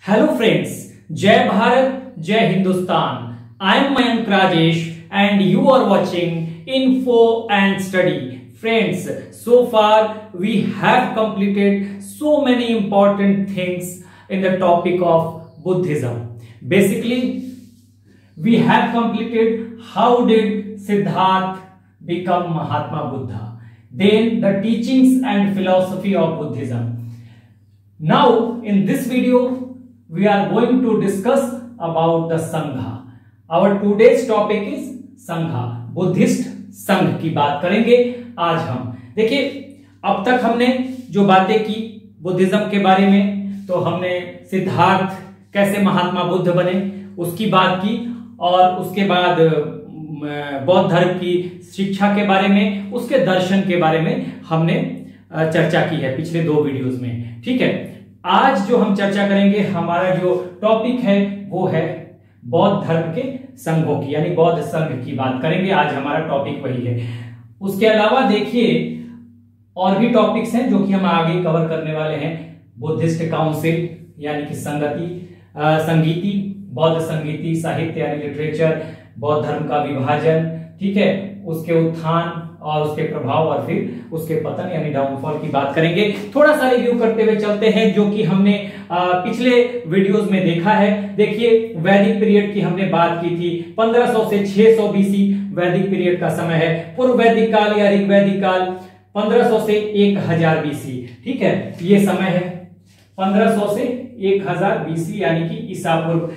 Hello friends, Jai Bharat, Jai Hindustan. I am Mayank Rajesh and you are watching Info and Study. Friends, so far we have completed so many important things in the topic of Buddhism. Basically, we have completed how did Siddhartha become Mahatma Buddha. Then the teachings and philosophy of Buddhism. Now in this video we are going to discuss about the Sangha. Our today's topic is Sangha. Buddhist संघ की बात करेंगे आज हम। देखिए, अब तक हमने जो बातें की बुद्धिज्म के बारे में, तो हमने सिद्धार्थ कैसे महात्मा बुद्ध बने उसकी बात की, और उसके बाद बौद्ध धर्म की शिक्षा के बारे में, उसके दर्शन के बारे में हमने चर्चा की है पिछले 2 वीडियोस में। ठीक है, आज जो हम चर्चा करेंगे, हमारा जो टॉपिक है वो है बौद्ध धर्म के संघों की, यानी बौद्ध संघ की बात करेंगे। आज हमारा टॉपिक वही है। उसके अलावा देखिए और भी टॉपिक्स हैं जो कि हम आगे कवर करने वाले हैं। बुद्धिस्ट काउंसिल यानी कि संगीति, बौद्ध संगीति, साहित्य यानी लिटरेचर, बौद्ध धर्म का विभाजन, ठीक है, उसके उत्थान और उसके प्रभाव, और फिर उसके पतन यानी डाउनफॉल की बात करेंगे। थोड़ा सा रिव्यू करते हुए चलते हैं जो कि हमने पिछले वीडियोस में देखा है। देखिए, वैदिक पीरियड की हमने बात की थी। 1500 से 600 बीसी वैदिक पीरियड का समय है। पूर्व वैदिक काल या ऋग्वैदिक काल 1500 से 1000 बीसी, ठीक है, ये समय है 1500 से 1000 बीसी यानी कि ईसा पूर्व।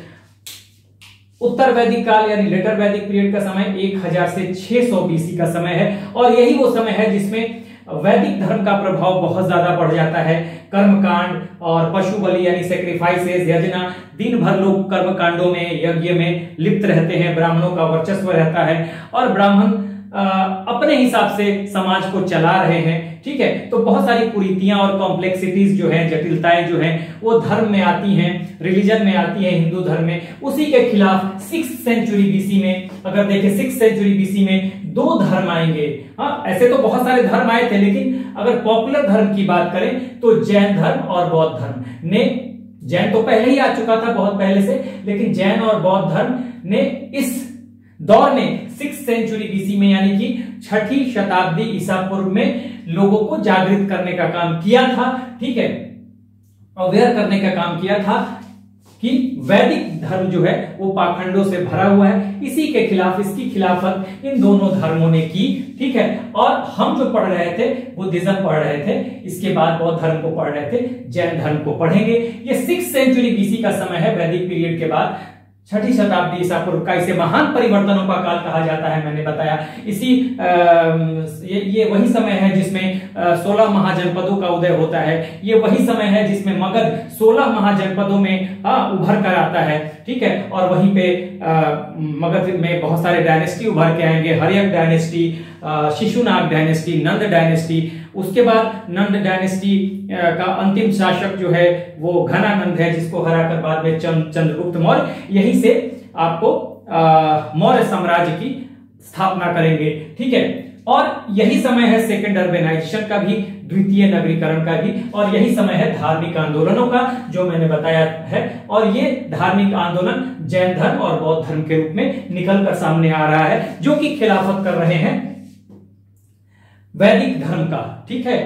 उत्तर वैदिक काल यानी लेटर वैदिक पीरियड का समय 1000 से 600 बीसी का समय है, और यही वो समय है जिसमें वैदिक धर्म का प्रभाव बहुत ज्यादा बढ़ जाता है। कर्मकांड और पशु बलि यानी सेक्रीफाइसेस, यज्ञ, दिन भर लोग कर्म कांडों में, यज्ञ में लिप्त रहते हैं। ब्राह्मणों का वर्चस्व रहता है और ब्राह्मण अपने हिसाब से समाज को चला रहे हैं। ठीक है, तो बहुत सारी कुरीतियां और कॉम्प्लेक्सिटीज जो है, जटिलताएं जो हैं, वो धर्म में आती हैं, रिलीजन में आती है, हिंदू धर्म में। उसी के खिलाफ 6th सेंचुरी बीसी में, अगर देखें 6th सेंचुरी बीसी में 2 धर्म आएंगे। हाँ, ऐसे तो बहुत सारे धर्म आए थे, लेकिन अगर पॉपुलर धर्म की बात करें तो जैन धर्म और बौद्ध धर्म ने, जैन तो पहले ही आ चुका था बहुत पहले से, लेकिन जैन और बौद्ध धर्म ने इस दौर में 6th सेंचुरी बीसी में यानी कि 6ठी शताब्दी ईसा पूर्व में लोगों को जागृत करने का काम किया था। ठीक है, अवेयर करने का काम किया था कि वैदिक धर्म जो है वो पाखंडों से भरा हुआ है। इसी के खिलाफ, इसकी खिलाफत इन दोनों धर्मों ने की। ठीक है, और हम जो पढ़ रहे थे बुद्धिज्म पढ़ रहे थे, इसके बाद बौद्ध धर्म को पढ़ रहे थे, जैन धर्म को पढ़ेंगे। ये 6th सेंचुरी बीसी का समय है, वैदिक पीरियड के बाद 6ठी शताब्दी ईसा पूर्व का। इसे महान परिवर्तनों का काल कहा जाता है, मैंने बताया। ये वही समय है जिसमें 16 महाजनपदों का उदय होता है। ये वही समय है जिसमें मगध 16 महाजनपदों में उभर कर आता है। ठीक है, और वहीं पे मगध में बहुत सारे डायनेस्टी उभर के आएंगे। हर्यक डायनेस्टी, शिशुनाग डायनेस्टी, नंद डायनेस्टी। उसके बाद नंद डायनेस्टी का अंतिम शासक जो है वो घनानंद है, जिसको हराकर बाद में चंद्रगुप्त मौर्य यहीं से आपको मौर्य साम्राज्य की स्थापना करेंगे। ठीक है, और यही समय है सेकेंड अर्बेनाइजेशन का भी, द्वितीय नगरीकरण का भी, और यही समय है धार्मिक आंदोलनों का, जो मैंने बताया है। और ये धार्मिक आंदोलन जैन धर्म और बौद्ध धर्म के रूप में निकल कर सामने आ रहा है, जो कि खिलाफत कर रहे हैं वैदिक धर्म का। ठीक है,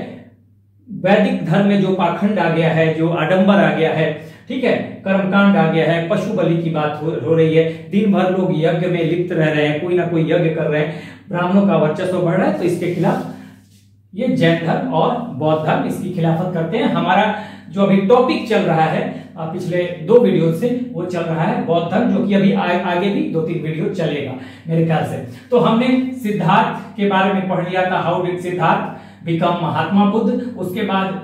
वैदिक धर्म में जो पाखंड आ गया है, जो आडंबर आ गया है, ठीक है, कर्मकांड आ गया है, पशु बलि की बात हो रही है, दिन भर लोग यज्ञ में लिप्त रह रहे हैं, कोई ना कोई यज्ञ कर रहे हैं, ब्राह्मणों का वर्चस्व बढ़ रहा है, तो इसके खिलाफ ये जैन धर्म और बौद्ध धर्म इसकी खिलाफत करते हैं। हमारा जो अभी टॉपिक चल रहा है पिछले 2 वीडियो से, वो चल रहा है बौद्ध धर्म, जो कि अभी आगे भी 2-3 वीडियो चलेगा मेरे ख्याल से। तो हमने सिद्धार्थ के बारे में पढ़ लिया था, how did Siddharth become Mahatma Buddha. उसके बाद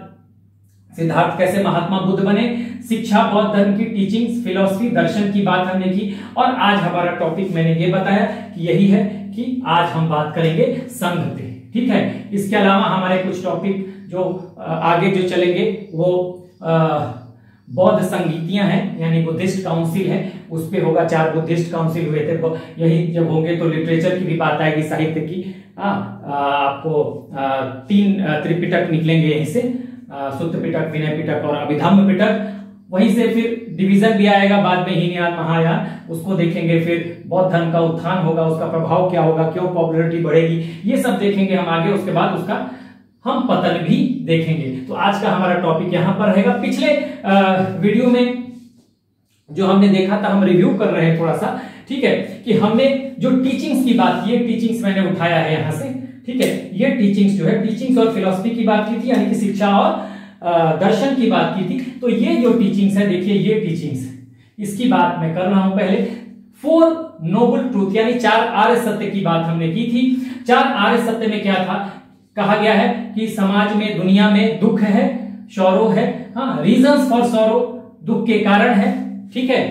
सिद्धार्थ कैसे महात्मा बुद्ध बने, शिक्षा, बौद्ध धर्म की टीचिंग्स, फिलॉसफी, दर्शन की बात हमने की। और आज हमारा टॉपिक मैंने ये बताया कि यही है कि आज हम बात करेंगे संघ पे। ठीक है, इसके अलावा हमारे कुछ टॉपिक जो आगे जो चलेंगे वो बौद्ध संगीतियां हैं, यानी बुद्धिस्ट काउंसिल है, उस पे होगा। 4 बुद्धिस्ट काउंसिल हुए थे, यही जब होंगे तो लिटरेचर की भी बात आएगी, साहित्य की। आपको 3 त्रिपिटक निकलेंगे यहीं से, सुत्त पिटक, विनय पिटक और अभिधम्म पिटक। वहीं से फिर डिवीजन भी आएगा बाद में, हीनयान महायान, उसको देखेंगे। फिर बौद्ध धर्म का उत्थान होगा, उसका प्रभाव क्या होगा, क्यों पॉपुलैरिटी बढ़ेगी, ये सब देखेंगे हम आगे। उसके बाद उसका हम पतन भी देखेंगे। तो आज का हमारा टॉपिक यहां पर रहेगा। पिछले वीडियो में जो हमने देखा था, हम रिव्यू कर रहे हैं थोड़ा सा, ठीक है, कि हमने जो टीचिंग्स की बात की है, टीचिंग्स मैंने उठाया है यहां से, ठीक है। ये टीचिंग्स जो है, टीचिंग्स और फिलॉसफी की बात की थी, यानी कि शिक्षा और दर्शन की बात की थी। तो ये जो टीचिंग्स है, देखिए ये टीचिंग्स, इसकी बात मैं कर रहा हूं। पहले 4 नोबल ट्रूथ, यानी 4 आर्य सत्य की बात हमने की थी। 4 आर्य सत्य में क्या था, कहा गया है कि समाज में, दुनिया में दुख है, सौरो है, हाँ, रीजंस फॉर सौरो, दुख के कारण है, ठीक है।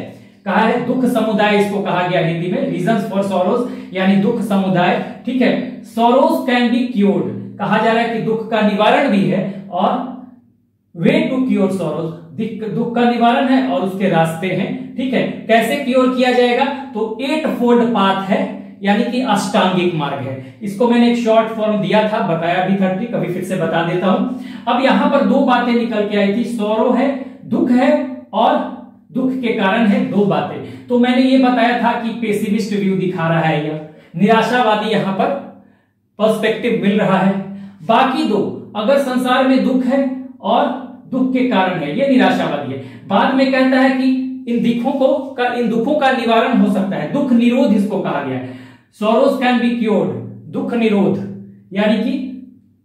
कहा है दुख समुदाय, इसको कहा गया हिंदी में, रीजंस फॉर सौरोज, यानी दुख समुदाय, ठीक है। सौरोज कैन बी क्योर्ड, कहा जा रहा है कि दुख का निवारण भी है, और वे टू क्योर सौरोज, दुख का निवारण है और उसके रास्ते हैं, ठीक है। कैसे क्योर किया जाएगा, तो 8 फोल्ड पाथ है, यानी कि अष्टांगिक मार्ग है। इसको मैंने एक शॉर्ट फॉर्म दिया था, बताया भी था, कभी फिर से बता देता हूं। अब यहां पर 2 बातें निकल के आई थी, सौरो है, दुख है, और दुख के कारण है 2 बातें। तो मैंने ये बताया था कि पेसिमिस्ट व्यू दिखा रहा है, यह निराशावादी यहां पर पर्सपेक्टिव मिल रहा है। बाकी 2, अगर संसार में दुख है और दुख के कारण है, ये निराशावादी है। बाद में कहता है कि इन दुखों का निवारण हो सकता है, दुख निरोध इसको कहा गया है। सॉरोज कैन बी क्योर्ड, दुख निरोध, यानी कि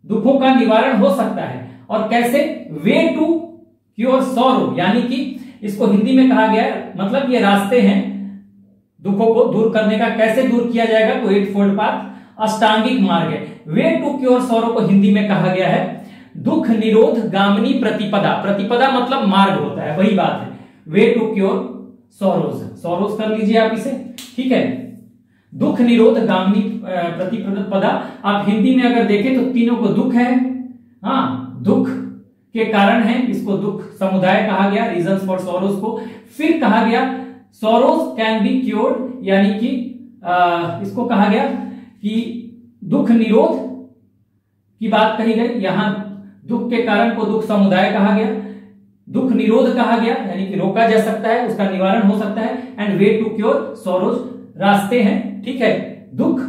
दुखों का निवारण हो सकता है। और कैसे, वे टू क्योर सॉरो, यानी कि इसको हिंदी में कहा गया है, मतलब ये रास्ते हैं दुखों को दूर करने का। कैसे दूर किया जाएगा, तो 8 फोल्ड पाथ, अष्टांगिक मार्ग है। वे टू क्योर सॉरो को हिंदी में कहा गया है दुख निरोध गामिनी प्रतिपदा। प्रतिपदा मतलब मार्ग होता है, वही बात है। Way to cure sorrows, sorrows कर लीजिए आप इसे, ठीक है। दुख निरोध गामिनी प्रतिपदा, आप हिंदी में अगर देखें तो तीनों को दुख है, हाँ, दुख के कारण है, इसको दुख समुदाय कहा गया, रीजंस फॉर सॉरोज को। फिर कहा गया सॉरोज कैन बी क्योर्ड, यानी कि इसको कहा गया कि दुख निरोध की बात कही गई। यहां दुख के कारण को दुख समुदाय कहा गया, दुख निरोध कहा गया, यानी कि रोका जा सकता है, उसका निवारण हो सकता है। And way to cure sorrows, रास्ते हैं, ठीक है। दुख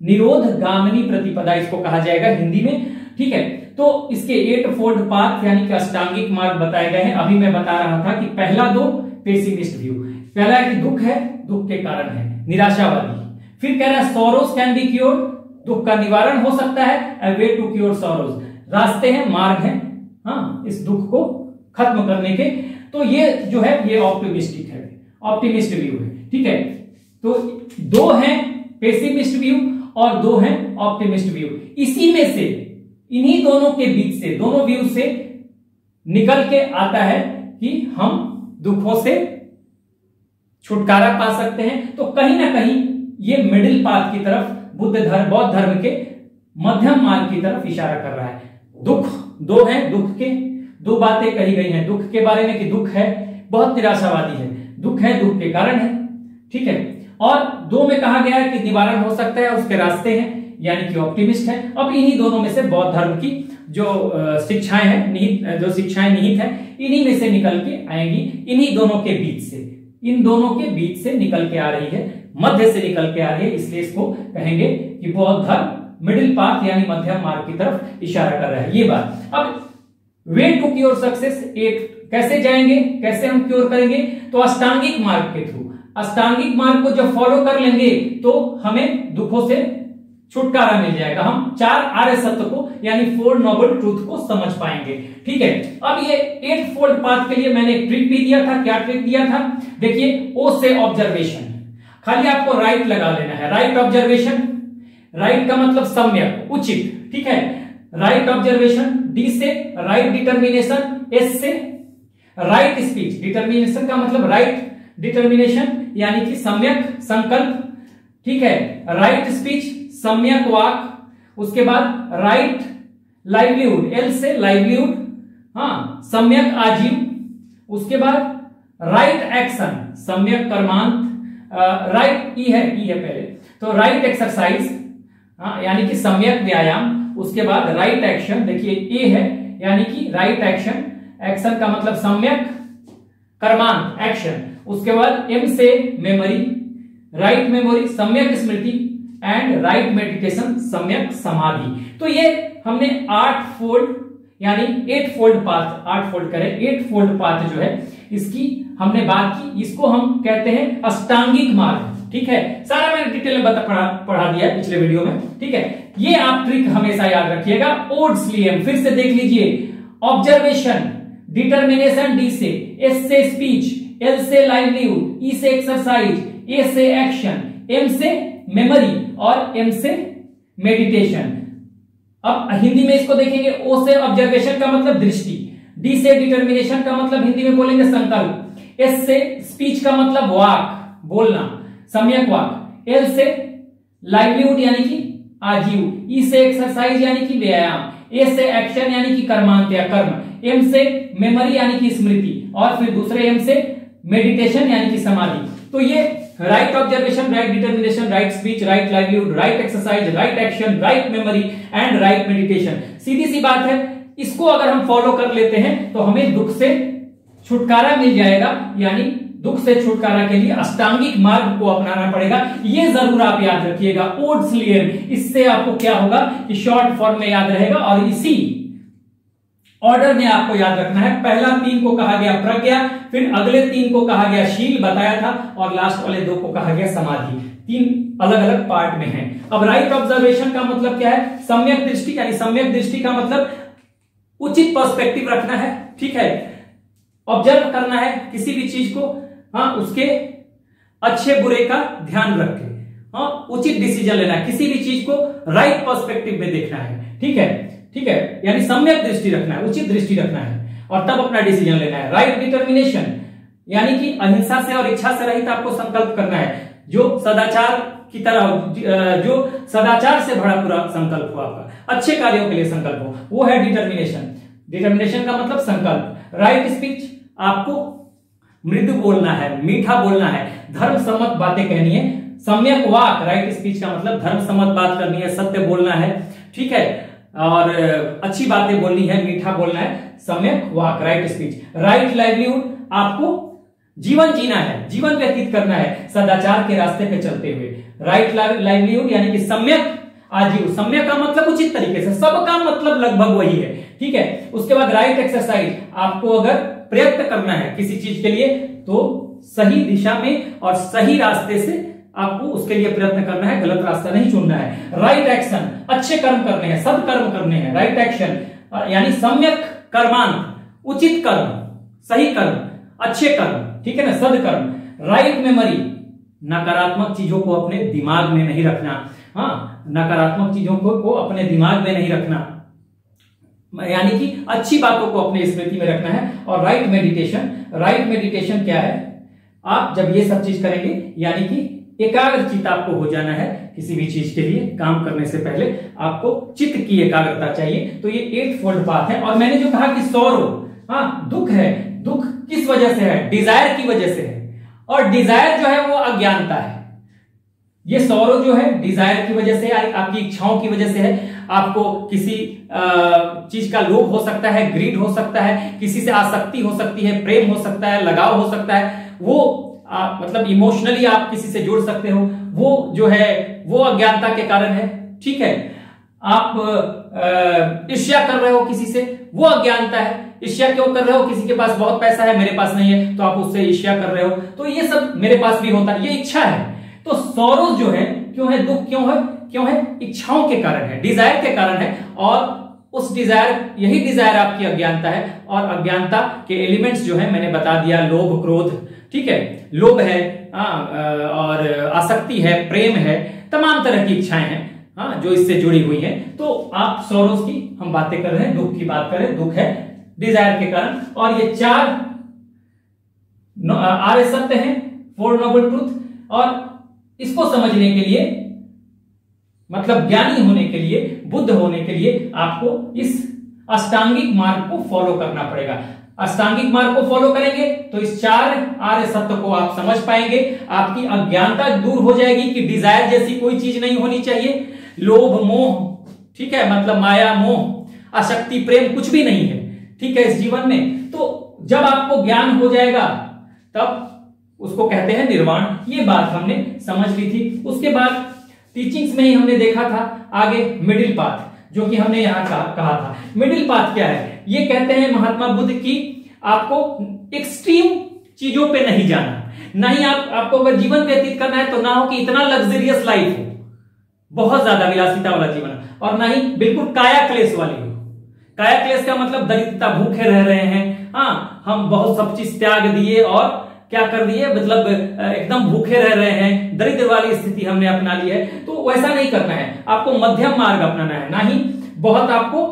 निरोध गामिनी प्रतिपदा इसको कहा जाएगा हिंदी में, ठीक है। तो इसके 8 फोल्ड पाथ, यानी कि अष्टांगिक मार्ग बताए गए हैं। अभी मैं बता रहा था कि पहला 2 पेसिमिस्ट व्यू, पहला है कि दुख है, दुख के कारण है, निराशावादी। फिर कह रहा है सॉरोज कैन बी क्योर्ड, दुख का निवारण हो सकता है, वे टू क्योर सॉरोज, रास्ते हैं, मार्ग हैं, हाँ, इस दुख को खत्म करने के। तो ये जो है ये ऑप्टिमिस्टिक है, ऑप्टिमिस्ट व्यू है, ठीक है। तो 2 हैं पेसिमिस्ट व्यू और 2 हैं ऑप्टिमिस्ट व्यू। इसी में से, इन्हीं दोनों के बीच से, दोनों व्यू से निकल के आता है कि हम दुखों से छुटकारा पा सकते हैं। तो कहीं ना कहीं ये मिडिल पाथ की तरफ, बौद्ध धर्म के मध्यम मार्ग की तरफ इशारा कर रहा है। दुख 2 हैं, दुख के 2 बातें कही गई हैं दुख के बारे में, कि दुख है, बहुत निराशावादी है, दुख है, दुख के कारण है, ठीक है। और 2 में कहा गया है कि निवारण हो सकता है, उसके रास्ते हैं, यानी कि ऑप्टिमिस्ट है। अब इन्हीं दोनों में से बौद्ध धर्म की जो शिक्षाएं हैं, निहित है, इन्हीं में से निकल के आएंगी, इन्हीं दोनों के बीच से, इन दोनों के बीच से निकल के आ रही है, मध्य से निकल के आ रही है। इसलिए इसको कहेंगे कि बौद्ध धर्म मिडिल पाथ, यानी मध्यम मार्ग की तरफ इशारा कर रहा है, ये बात। अब वे टू क्योर सक्सेस, एक कैसे जाएंगे, कैसे हम क्योर करेंगे, तो अष्टांगिक मार्ग के थ्रू। अष्टांगिक मार्ग को जब फॉलो कर लेंगे तो हमें दुखों से छुटकारा मिल जाएगा, हम 4 आर्य सत्य को, यानी 4 नोबल ट्रूथ को समझ पाएंगे, ठीक है। अब ये 8 फोल्ड पाथ के लिए मैंने एक ट्रिक भी दिया था। क्या ट्रिक दिया था, देखिए, ओ से ऑब्जर्वेशन, खाली आपको राइट लगा लेना है, राइट ऑब्जर्वेशन, राइट का मतलब सम्यक, उचित, ठीक है। राइट ऑब्जर्वेशन, डी से राइट डिटर्मिनेशन, एस से राइट स्पीच, डिटर्मिनेशन का मतलब राइट डिटर्मिनेशन, यानी कि सम्यक संकल्प, ठीक है। राइट स्पीच, सम्यक वाक, उसके बाद राइट लाइवलीहुड, एल से लाइवलीहुड, हाँ, सम्यक आजीव, उसके बाद राइट एक्शन, सम्यक कर्मांत, राइट ई है पहले, तो राइट एक्सरसाइज, हाँ, यानी कि सम्यक व्यायाम, उसके बाद राइट एक्शन, देखिए ए है, यानी कि राइट एक्शन, एक्शन का मतलब सम्यक कर्मांत एक्शन, उसके बाद एम से मेमोरी, राइट मेमोरी सम्यक स्मृति एंड राइट मेडिटेशन सम्यक समाधि। तो ये हमने 8 फोल्ड यानी 8 फोल्ड पाथ, 8 फोल्ड करें 8 फोल्ड पाथ जो है इसकी हमने बात की। इसको हम कहते हैं अष्टांगिक मार्ग। ठीक है, सारा मैंने डिटेल में पढ़ा दिया है पिछले वीडियो में। ठीक है, ये आप ट्रिक हमेशा याद रखिएगा। ओड्सलियम फिर से देख लीजिए, ऑब्जर्वेशन, डिटर्मिनेशन डी से, एस से स्पीच, एल से लाइवलीहुड, ई से एक्सरसाइज, ए से एक्शन, एम से मेमोरी और एम से मेडिटेशन। अब हिंदी में इसको देखेंगे, ओ से ऑब्जर्वेशन का मतलब दृष्टि, डी से डिटर्मिनेशन का मतलब हिंदी में बोलेंगे संकल्प, एस से स्पीच का मतलब वाक बोलना सम्यक वाक, एल से लाइवलीहुड यानी कि आजीव, ई से एक्सरसाइज यानी कि व्यायाम, ए से एक्शन यानी कि कर्मांत या कर्म, एम से मेमोरी यानी कि स्मृति और फिर दूसरे एम से मेडिटेशन यानी कि समाधि। तो ये right observation, right determination, right speech, right livelihood, right exercise, right action, right memory and right meditation. सीधी सी बात है, इसको अगर हम फॉलो कर लेते हैं तो हमें दुख से छुटकारा मिल जाएगा। यानी दुख से छुटकारा के लिए अष्टांगिक मार्ग को अपनाना पड़ेगा। ये जरूर आप याद रखिएगा, ओड्सलियम। इससे आपको क्या होगा कि शॉर्ट फॉर्म में याद रहेगा और इसी ऑर्डर में आपको याद रखना है। पहला 3 को कहा गया प्रज्ञा, फिर अगले 3 को कहा गया शील बताया था और लास्ट वाले 2 को कहा गया समाधि। 3 अलग अलग पार्ट में हैं। अब राइट ऑब्जर्वेशन का मतलब क्या है? सम्यक दृष्टि, यानी सम्यक दृष्टि का मतलब उचित पर्सपेक्टिव रखना है। ठीक है, ऑब्जर्व करना है किसी भी चीज को, हाँ, उसके अच्छे बुरे का ध्यान रख के, हाँ, उचित डिसीजन लेना है। किसी भी चीज को राइट पर्सपेक्टिव में देखना है। ठीक है, ठीक है, यानी सम्यक दृष्टि रखना है, उचित दृष्टि रखना है और तब अपना डिसीजन लेना है। राइट डिटर्मिनेशन यानी कि अहिंसा से और इच्छा से रहित आपको संकल्प करना है, जो सदाचार की तरह, जो सदाचार से भरा पूरा संकल्प हो, आपका अच्छे कार्यों के लिए संकल्प हो, वो है डिटर्मिनेशन। डिटर्मिनेशन का मतलब संकल्प। राइट स्पीच, आपको मृदु बोलना है, मीठा बोलना है, धर्म सम्मत बातें कहनी है। सम्यक वाक, राइट स्पीच का मतलब धर्म सम्मत बात करनी है, सत्य बोलना है। ठीक है, और अच्छी बातें बोलनी है, मीठा बोलना है, सम्यक वाक, राइट स्पीच। राइट लाइवलीहुड, आपको जीवन जीना है, जीवन व्यतीत करना है सदाचार के रास्ते पे चलते हुए। राइट लाइवलीहुड यानी कि सम्यक आजीव, सम्यक का मतलब उचित तरीके से, सबका मतलब लगभग वही है। ठीक है, उसके बाद राइट एक्सरसाइज, आपको अगर प्रयत्न करना है किसी चीज के लिए तो सही दिशा में और सही रास्ते से आपको उसके लिए प्रयत्न करना है, गलत रास्ता नहीं चुनना है। राइट एक्शन, अच्छे कर्म करने हैं, सदकर्म करने हैं। राइट एक्शन यानी सम्यक कर्मांत, उचित कर्म, सही कर्म, अच्छे कर्म, ठीक है ना, सदकर्म। राइट मेमोरी, नकारात्मक चीजों को अपने दिमाग में नहीं रखना, हाँ, नकारात्मक चीजों को अपने दिमाग में नहीं रखना, यानी कि अच्छी बातों को अपने स्मृति में रखना है। और राइट मेडिटेशन, राइट मेडिटेशन क्या है? आप जब ये सब चीज करेंगे यानी कि एकाग्रचित्त आपको हो जाना है किसी भी चीज के लिए, काम करने से पहले आपको चित्त की एकाग्रता चाहिए। तो ये 8 फोल्ड पाथ है। और मैंने जो कहा कि सौरो, हाँ, दुख है, दुख किस वजह से है? डिजायर की वजह से है। और डिजायर जो है वो अज्ञानता है। ये सौरो जो है डिजायर की वजह से, आपकी इच्छाओं की वजह से है। आपको किसी चीज का लोभ हो सकता है, ग्रीड हो सकता है, किसी से आसक्ति हो सकती है, प्रेम हो सकता है, लगाव हो सकता है, वो मतलब इमोशनली आप किसी से जुड़ सकते हो, वो जो है वो अज्ञानता के कारण है। ठीक है, आप ईर्ष्या कर रहे हो किसी से, वो अज्ञानता है। ईर्ष्या क्यों कर रहे हो? किसी के पास बहुत पैसा है, मेरे पास नहीं है, तो आप उससे ईर्ष्या कर रहे हो। तो ये सब मेरे पास भी होता है, ये इच्छा है। तो सौरो जो है क्यों है? दुख क्यों है? क्यों है? इच्छाओं के कारण है, डिजायर के कारण है। और उस डिजायर, यही डिजायर आपकी अज्ञानता है। और अज्ञानता के एलिमेंट्स जो है मैंने बता दिया, लोभ, क्रोध, ठीक है, लोभ है, और आसक्ति है, प्रेम है, तमाम तरह की इच्छाएं हैं, हाँ, जो इससे जुड़ी हुई हैं। तो आप सौरों की हम बातें कर रहे हैं, दुख की बात करें, दुख है डिजायर के कारण। और ये 4 आर्य सत्य हैं, 4 नोबल ट्रूथ। और इसको समझने के लिए, मतलब ज्ञानी होने के लिए, बुद्ध होने के लिए आपको इस अष्टांगिक मार्ग को फॉलो करना पड़ेगा। अष्टांगिक मार्ग को फॉलो करेंगे तो इस 4 आर्य सत्य को आप समझ पाएंगे। आपकी अज्ञानता दूर हो जाएगी कि डिजायर जैसी कोई चीज नहीं होनी चाहिए, लोभ, मोह, ठीक है, मतलब माया, मोह, आसक्ति, प्रेम कुछ भी नहीं है, ठीक है, इस जीवन में। तो जब आपको ज्ञान हो जाएगा, तब उसको कहते हैं निर्वाण। ये बात हमने समझ ली थी। उसके बाद टीचिंग्स में ही हमने देखा था आगे मिडिल पाथ, जो कि हमने यहाँ कहा था। मिडिल पाथ क्या है? ये कहते हैं महात्मा बुद्ध की आपको एक्सट्रीम चीजों पे नहीं जाना, ना ही आपको अगर जीवन व्यतीत करना है तो ना हो कि इतना लग्जरियस लाइफ हो, बहुत ज्यादा विलासिता वाला जीवन, और ना ही बिल्कुल काया क्लेश वाली हो। काया क्लेश का मतलब दरिद्रता, भूखे रह रहे हैं, हाँ हम बहुत सब चीज त्याग दिए और क्या कर दिए, मतलब एकदम भूखे रह रहे हैं, दरिद्र वाली स्थिति हमने अपना ली है। तो वैसा नहीं करना है, आपको मध्यम मार्ग अपनाना है, ना ही बहुत आपको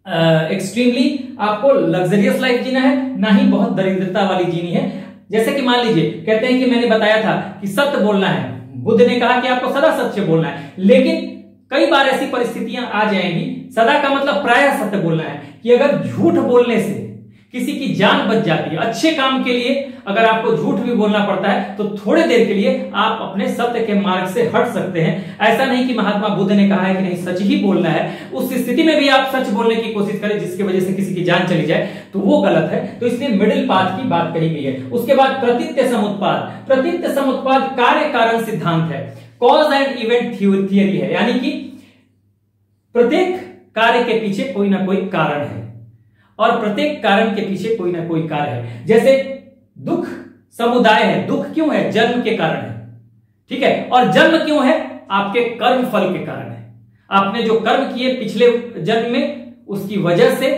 एक्सट्रीमली आपको लग्जरियस लाइफ जीना है, ना ही बहुत दरिद्रता वाली जीनी है। जैसे कि मान लीजिए कहते हैं कि मैंने बताया था कि सत्य बोलना है, बुद्ध ने कहा कि आपको सदा सत्य बोलना है, लेकिन कई बार ऐसी परिस्थितियां आ जाएंगी, सदा का मतलब प्रायः सत्य बोलना है, कि अगर झूठ बोलने से किसी की जान बच जाती है, अच्छे काम के लिए अगर आपको झूठ भी बोलना पड़ता है तो थोड़ी देर के लिए आप अपने सत्य के मार्ग से हट सकते हैं। ऐसा नहीं कि महात्मा बुद्ध ने कहा है कि नहीं सच ही बोलना है, उस स्थिति में भी आप सच बोलने की कोशिश करें जिसकी वजह से किसी की जान चली जाए, तो वो गलत है। तो इसलिए मिडिल पाथ की बात कही गई है। उसके बाद प्रतीत्य समुत्पाद। प्रतीत्य समुत्पाद कार्य कारण सिद्धांत है, कॉज एंड इवेंट थियरी है, यानी कि प्रत्येक कार्य के पीछे कोई ना कोई कारण है और प्रत्येक कारण के पीछे कोई ना कोई कार्य है। जैसे दुख समुदाय है, दुख क्यों है? जन्म के कारण है, ठीक है। और जन्म क्यों है? आपके कर्म फल के कारण है। आपने जो कर्म किए पिछले जन्म में, उसकी वजह से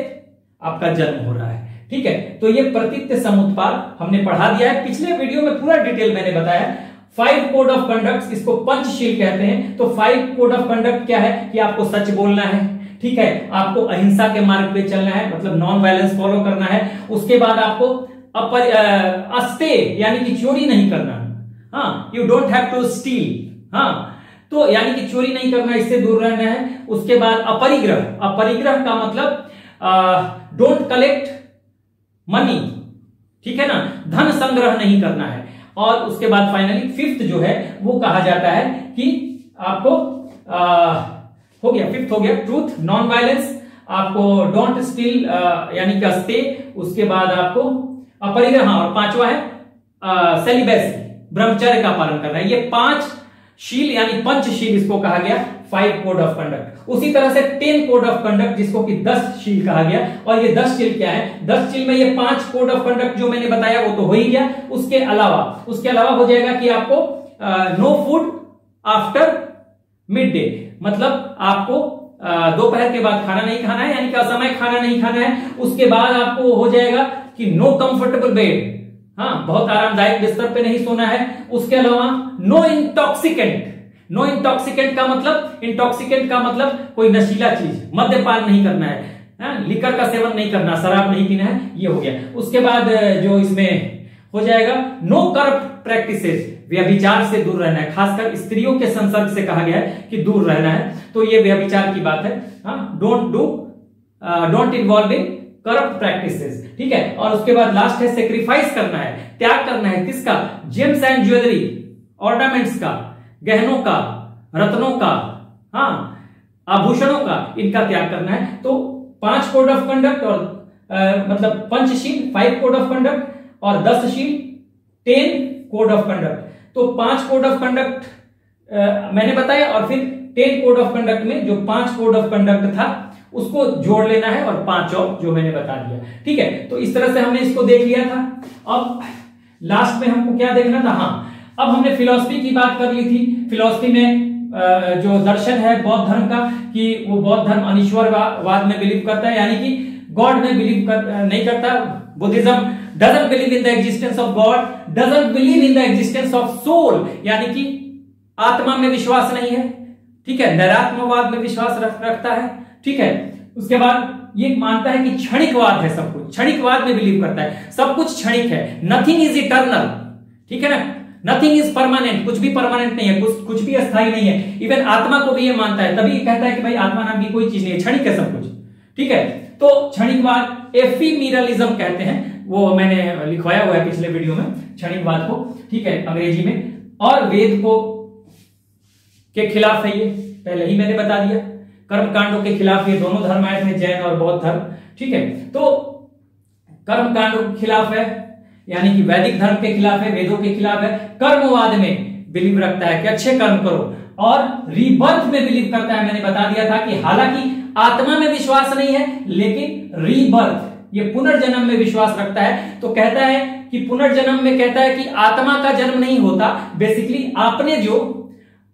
आपका जन्म हो रहा है, ठीक है। तो ये प्रतीत्य समुत्पाद हमने पढ़ा दिया है, पिछले वीडियो में पूरा डिटेल मैंने बताया। 5 कोड ऑफ कंडक्ट, इसको पंचशील कहते हैं। तो 5 कोड ऑफ कंडक्ट क्या है? कि आपको सच बोलना है, ठीक है, आपको अहिंसा के मार्ग पे चलना है, मतलब नॉन वायलेंस फॉलो करना है। उसके बाद आपको अस्ते यानी कि चोरी नहीं करना, हाँ, you don't have to steal, हाँ, तो यानी कि चोरी नहीं करना, इससे दूर रहना है। उसके बाद अपरिग्रह, अपरिग्रह का मतलब डोंट कलेक्ट मनी, ठीक है ना, धन संग्रह नहीं करना है। और उसके बाद फाइनली 5th जो है वो कहा जाता है कि आपको हो गया, 5th हो गया ट्रूथ, नॉन वायलेंस, आपको डोंट स्टील यानी कि अस्ते, उसके बाद आपको अपरिग्रह, और 5वां है सेलिबेसी, ब्रह्मचर्य का पालन करना है। ये 5 शील यानी पंचशील इसको कहा गया, 5 कोड ऑफ कंडक्ट। उसी तरह से 10 कोड ऑफ कंडक्ट जिसको कि 10 शील कहा गया। और ये 10 शील क्या है? 10 शील में ये 5 कोड ऑफ कंडक्ट जो मैंने बताया वो तो हो ही गया। उसके अलावा हो जाएगा कि आपको no food after midday, मतलब आपको दोपहर के बाद खाना नहीं खाना है, यानी कि असमय खाना नहीं खाना है। उसके बाद आपको हो जाएगा कि नो कंफर्टेबल बेड, हाँ, बहुत आरामदायक बिस्तर पे नहीं सोना है। उसके अलावा नो इंटॉक्सिकेंट, नो इंटॉक्सिकेंट का मतलब, इंटॉक्सिकेंट का मतलब कोई नशीला चीज, मद्यपान नहीं करना है, लिकर का सेवन नहीं करना, शराब नहीं पीना है, ये हो गया। उसके बाद जो इसमें हो जाएगा नो करप्ट प्रैक्टिसेस, व्यभिचार से दूर रहना है, खासकर स्त्रियों के संसर्ग से कहा गया है कि दूर रहना है, तो ये व्यभिचार की बात है। Don't involve in corrupt practices, ठीक है। और उसके बाद लास्ट है सेक्रीफाइस करना है, त्याग करना है, किसका? जेम्स एंड ज्वेलरी, ऑर्नामेंट्स का, गहनों का, रत्नों का, हाँ, आभूषणों का, इनका त्याग करना है। तो 5 कोड ऑफ कंडक्ट और मतलब पंचशील 5 कोड ऑफ कंडक्ट और 10 शील 10 कोड ऑफ कंडक्ट। तो 5 कोड ऑफ कंडक्ट मैंने बताया, और फिर 10 कोड ऑफ कंडक्ट में जो 5 कोड ऑफ कंडक्ट था उसको जोड़ लेना है, और 5 और जो मैंने बता दिया, ठीक है। तो इस तरह से हमने इसको देख लिया था। अब लास्ट में हमको क्या देखना था? हाँ, अब हमने फिलॉसफी की बात कर ली थी। फिलॉसफी में जो दर्शन है बौद्ध धर्म का, कि वो बौद्ध धर्म अनिश्वरवाद में बिलीव करता है, यानी कि गॉड में बिलीव नहीं करता। Buddhism doesn't believe in the existence of God, doesn't believe in the existence of soul, यानी कि आत्मा में विश्वास नहीं है, ठीक है। नैरात्मवाद में विश्वास रखता है, ठीक है। उसके बाद ये मानता है कि क्षणिकवाद है, सब कुछ क्षणिकवाद में बिलीव करता है, सब कुछ क्षणिक है, नथिंग इज इटर्नल, ठीक है ना, नथिंग इज परमानेंट, कुछ भी परमानेंट नहीं है, कुछ भी अस्थायी नहीं है। इवन आत्मा को भी ये मानता है, तभी कहता है कि भाई आत्मा नाम की कोई चीज नहीं है, क्षणिक है सब कुछ, ठीक है। तो क्षणिकवाद एफीमेरलिज्म कहते हैं, वो मैंने लिखवाया हुआ है पिछले वीडियो में क्षणिकवाद को, ठीक है, अंग्रेजी में। और वेद को के खिलाफ है, ये पहले ही मैंने बता दिया। कर्म कांडों के खिलाफ ये दोनों धर्म आए थे, जैन और बौद्ध धर्म, ठीक है। तो कर्म कांडों के खिलाफ है, यानी कि वैदिक धर्म के खिलाफ है, वेदों के खिलाफ है। कर्मवाद में बिलीव रखता है कि अच्छे कर्म करो, और रीबर्थ में बिलीव करता है। मैंने बता दिया था कि हालांकि आत्मा में विश्वास नहीं है, लेकिन रीबर्थ, ये पुनर्जन्म में विश्वास रखता है। तो कहता है कि पुनर्जन्म में कहता है कि आत्मा का जन्म नहीं होता, बेसिकली आपने जो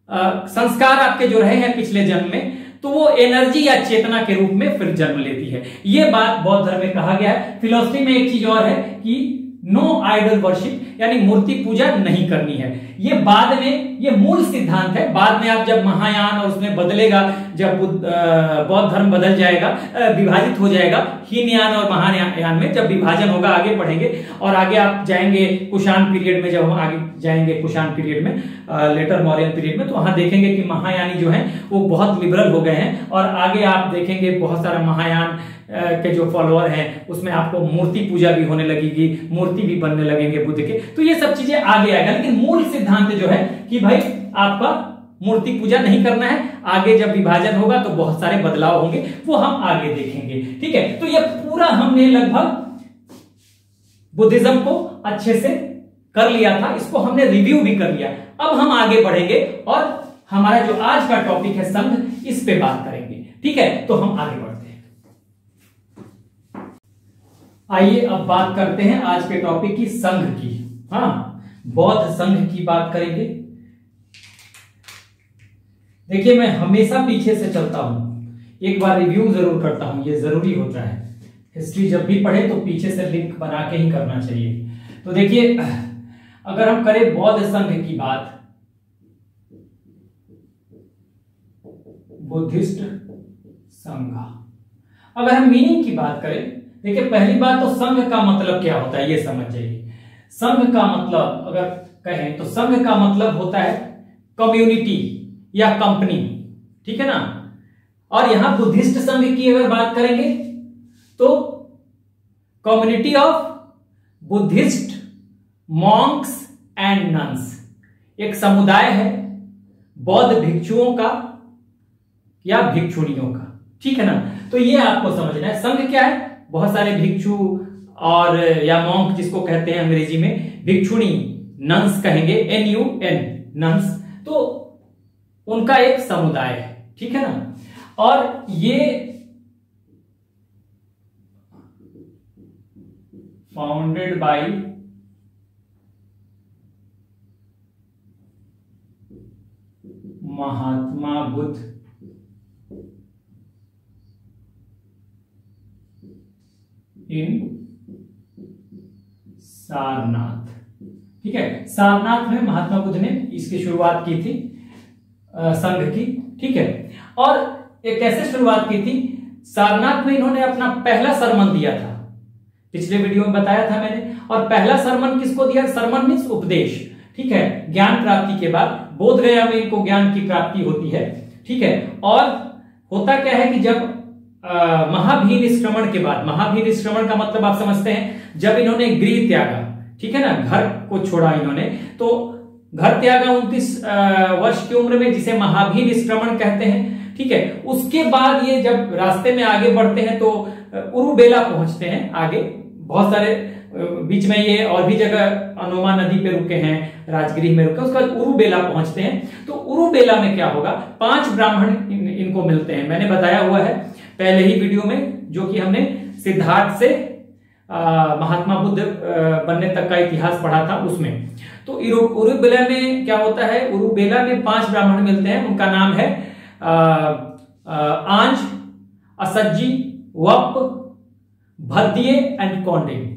संस्कार आपके जो रहे हैं पिछले जन्म में, तो वो एनर्जी या चेतना के रूप में फिर जन्म लेती है। ये बात बौद्ध धर्म में कहा गया है। फिलॉसफी में एक चीज और है कि नो आइडल वर्शिप, यानी मूर्ति पूजा नहीं करनी है। ये बाद में, ये मूल सिद्धांत है। बाद में आप जब महायान और उसमें बदलेगा, जब बौद्ध धर्म बदल जाएगा, विभाजित हो जाएगा, हीनयान और महायान में जब विभाजन होगा, आगे पढ़ेंगे। और आगे आप जाएंगे कुषाण पीरियड में, जब हम आगे जाएंगे कुषाण पीरियड में, लेटर मौर्यन पीरियड में, तो वहां देखेंगे कि महायानी जो है वो बहुत लिबरल हो गए हैं। और आगे आप देखेंगे बहुत सारा महायान के जो फॉलोअर हैं उसमें आपको मूर्ति पूजा भी होने लगेगी, मूर्ति भी बनने लगेंगे बुद्ध के। तो ये सब चीजें आगे आएगा, लेकिन मूल सिद्धांत जो है कि भाई आपका मूर्ति पूजा नहीं करना है। आगे जब विभाजन होगा तो बहुत सारे बदलाव होंगे, वो हम आगे देखेंगे। ठीक है, तो ये पूरा हमने लगभग बुद्धिज्म को अच्छे से कर लिया था, इसको हमने रिव्यू भी कर लिया। अब हम आगे बढ़ेंगे और हमारा जो आज का टॉपिक है संघ, इस पे बात करेंगे। ठीक है, तो हम आगे बढ़ते हैं। आइए अब बात करते हैं आज के टॉपिक की, संघ की। हाँ, बौद्ध संघ की बात करेंगे। देखिए, मैं हमेशा पीछे से चलता हूं, एक बार रिव्यू जरूर करता हूं, ये जरूरी होता है। हिस्ट्री जब भी पढ़े तो पीछे से लिंक बना के ही करना चाहिए। तो देखिए, अगर हम करें बौद्ध संघ की बात, बुद्धिस्ट संघ, अगर हम मीनिंग की बात करें, देखिए पहली बात तो संघ का मतलब क्या होता है ये समझ जाइए। संघ का मतलब अगर कहें तो संघ का मतलब होता है कम्युनिटी या कंपनी। ठीक है ना। और यहां बुद्धिस्ट संघ की अगर बात करेंगे तो community of Buddhist Monks and nuns, एक समुदाय है बौद्ध भिक्षुओं का या भिक्षुणियों का। ठीक है ना। तो ये आपको समझना है। संघ क्या है, बहुत सारे भिक्षु और या मॉन्क जिसको कहते हैं अंग्रेजी में, भिक्षुणी, नन्स कहेंगे, NUN, नन्स, तो उनका एक समुदाय है। ठीक है ना। और ये फाउंडेड बाय महात्मा बुद्ध इन सारनाथ। ठीक है, सारनाथ में महात्मा बुद्ध ने इसकी शुरुआत की थी, संघ की। ठीक है, और ये कैसे शुरुआत की थी, सारनाथ में इन्होंने अपना पहला सरमन दिया था, पिछले वीडियो में बताया था मैंने। और पहला सरमन किसको दिया, सरमन मीन्स उपदेश। ठीक है, ज्ञान प्राप्ति के बाद बोध गया में इनको ज्ञान की प्राप्ति होती है। ठीक है, और होता क्या है कि जब महाभीर श्रवण के बाद, महाभीर श्रवण का मतलब आप समझते हैं, जब इन्होंने गृह त्यागा, ठीक है ना, घर को छोड़ा इन्होंने, तो घर त्यागा 29 वर्ष की उम्र में, जिसे महाभीर श्रवण कहते हैं। ठीक है, उसके बाद ये जब रास्ते में आगे बढ़ते हैं तो उरुबेला पहुंचते हैं। आगे बहुत सारे बीच में ये और भी जगह अनोमा नदी पे रुके हैं, राजगृह में रुके, उसके बाद उरुबेला पहुंचते हैं। तो उरुबेला में क्या होगा, 5 ब्राह्मण इनको मिलते हैं। मैंने बताया हुआ है पहले ही वीडियो में, जो कि हमने सिद्धार्थ से महात्मा बुद्ध बनने तक का इतिहास पढ़ा था उसमें। तो उरुबेला में क्या होता है, उरुबेला में 5 ब्राह्मण मिलते हैं। उनका नाम है आंज, असज्जी, वप, भद्ये एंड कौंडिन्य।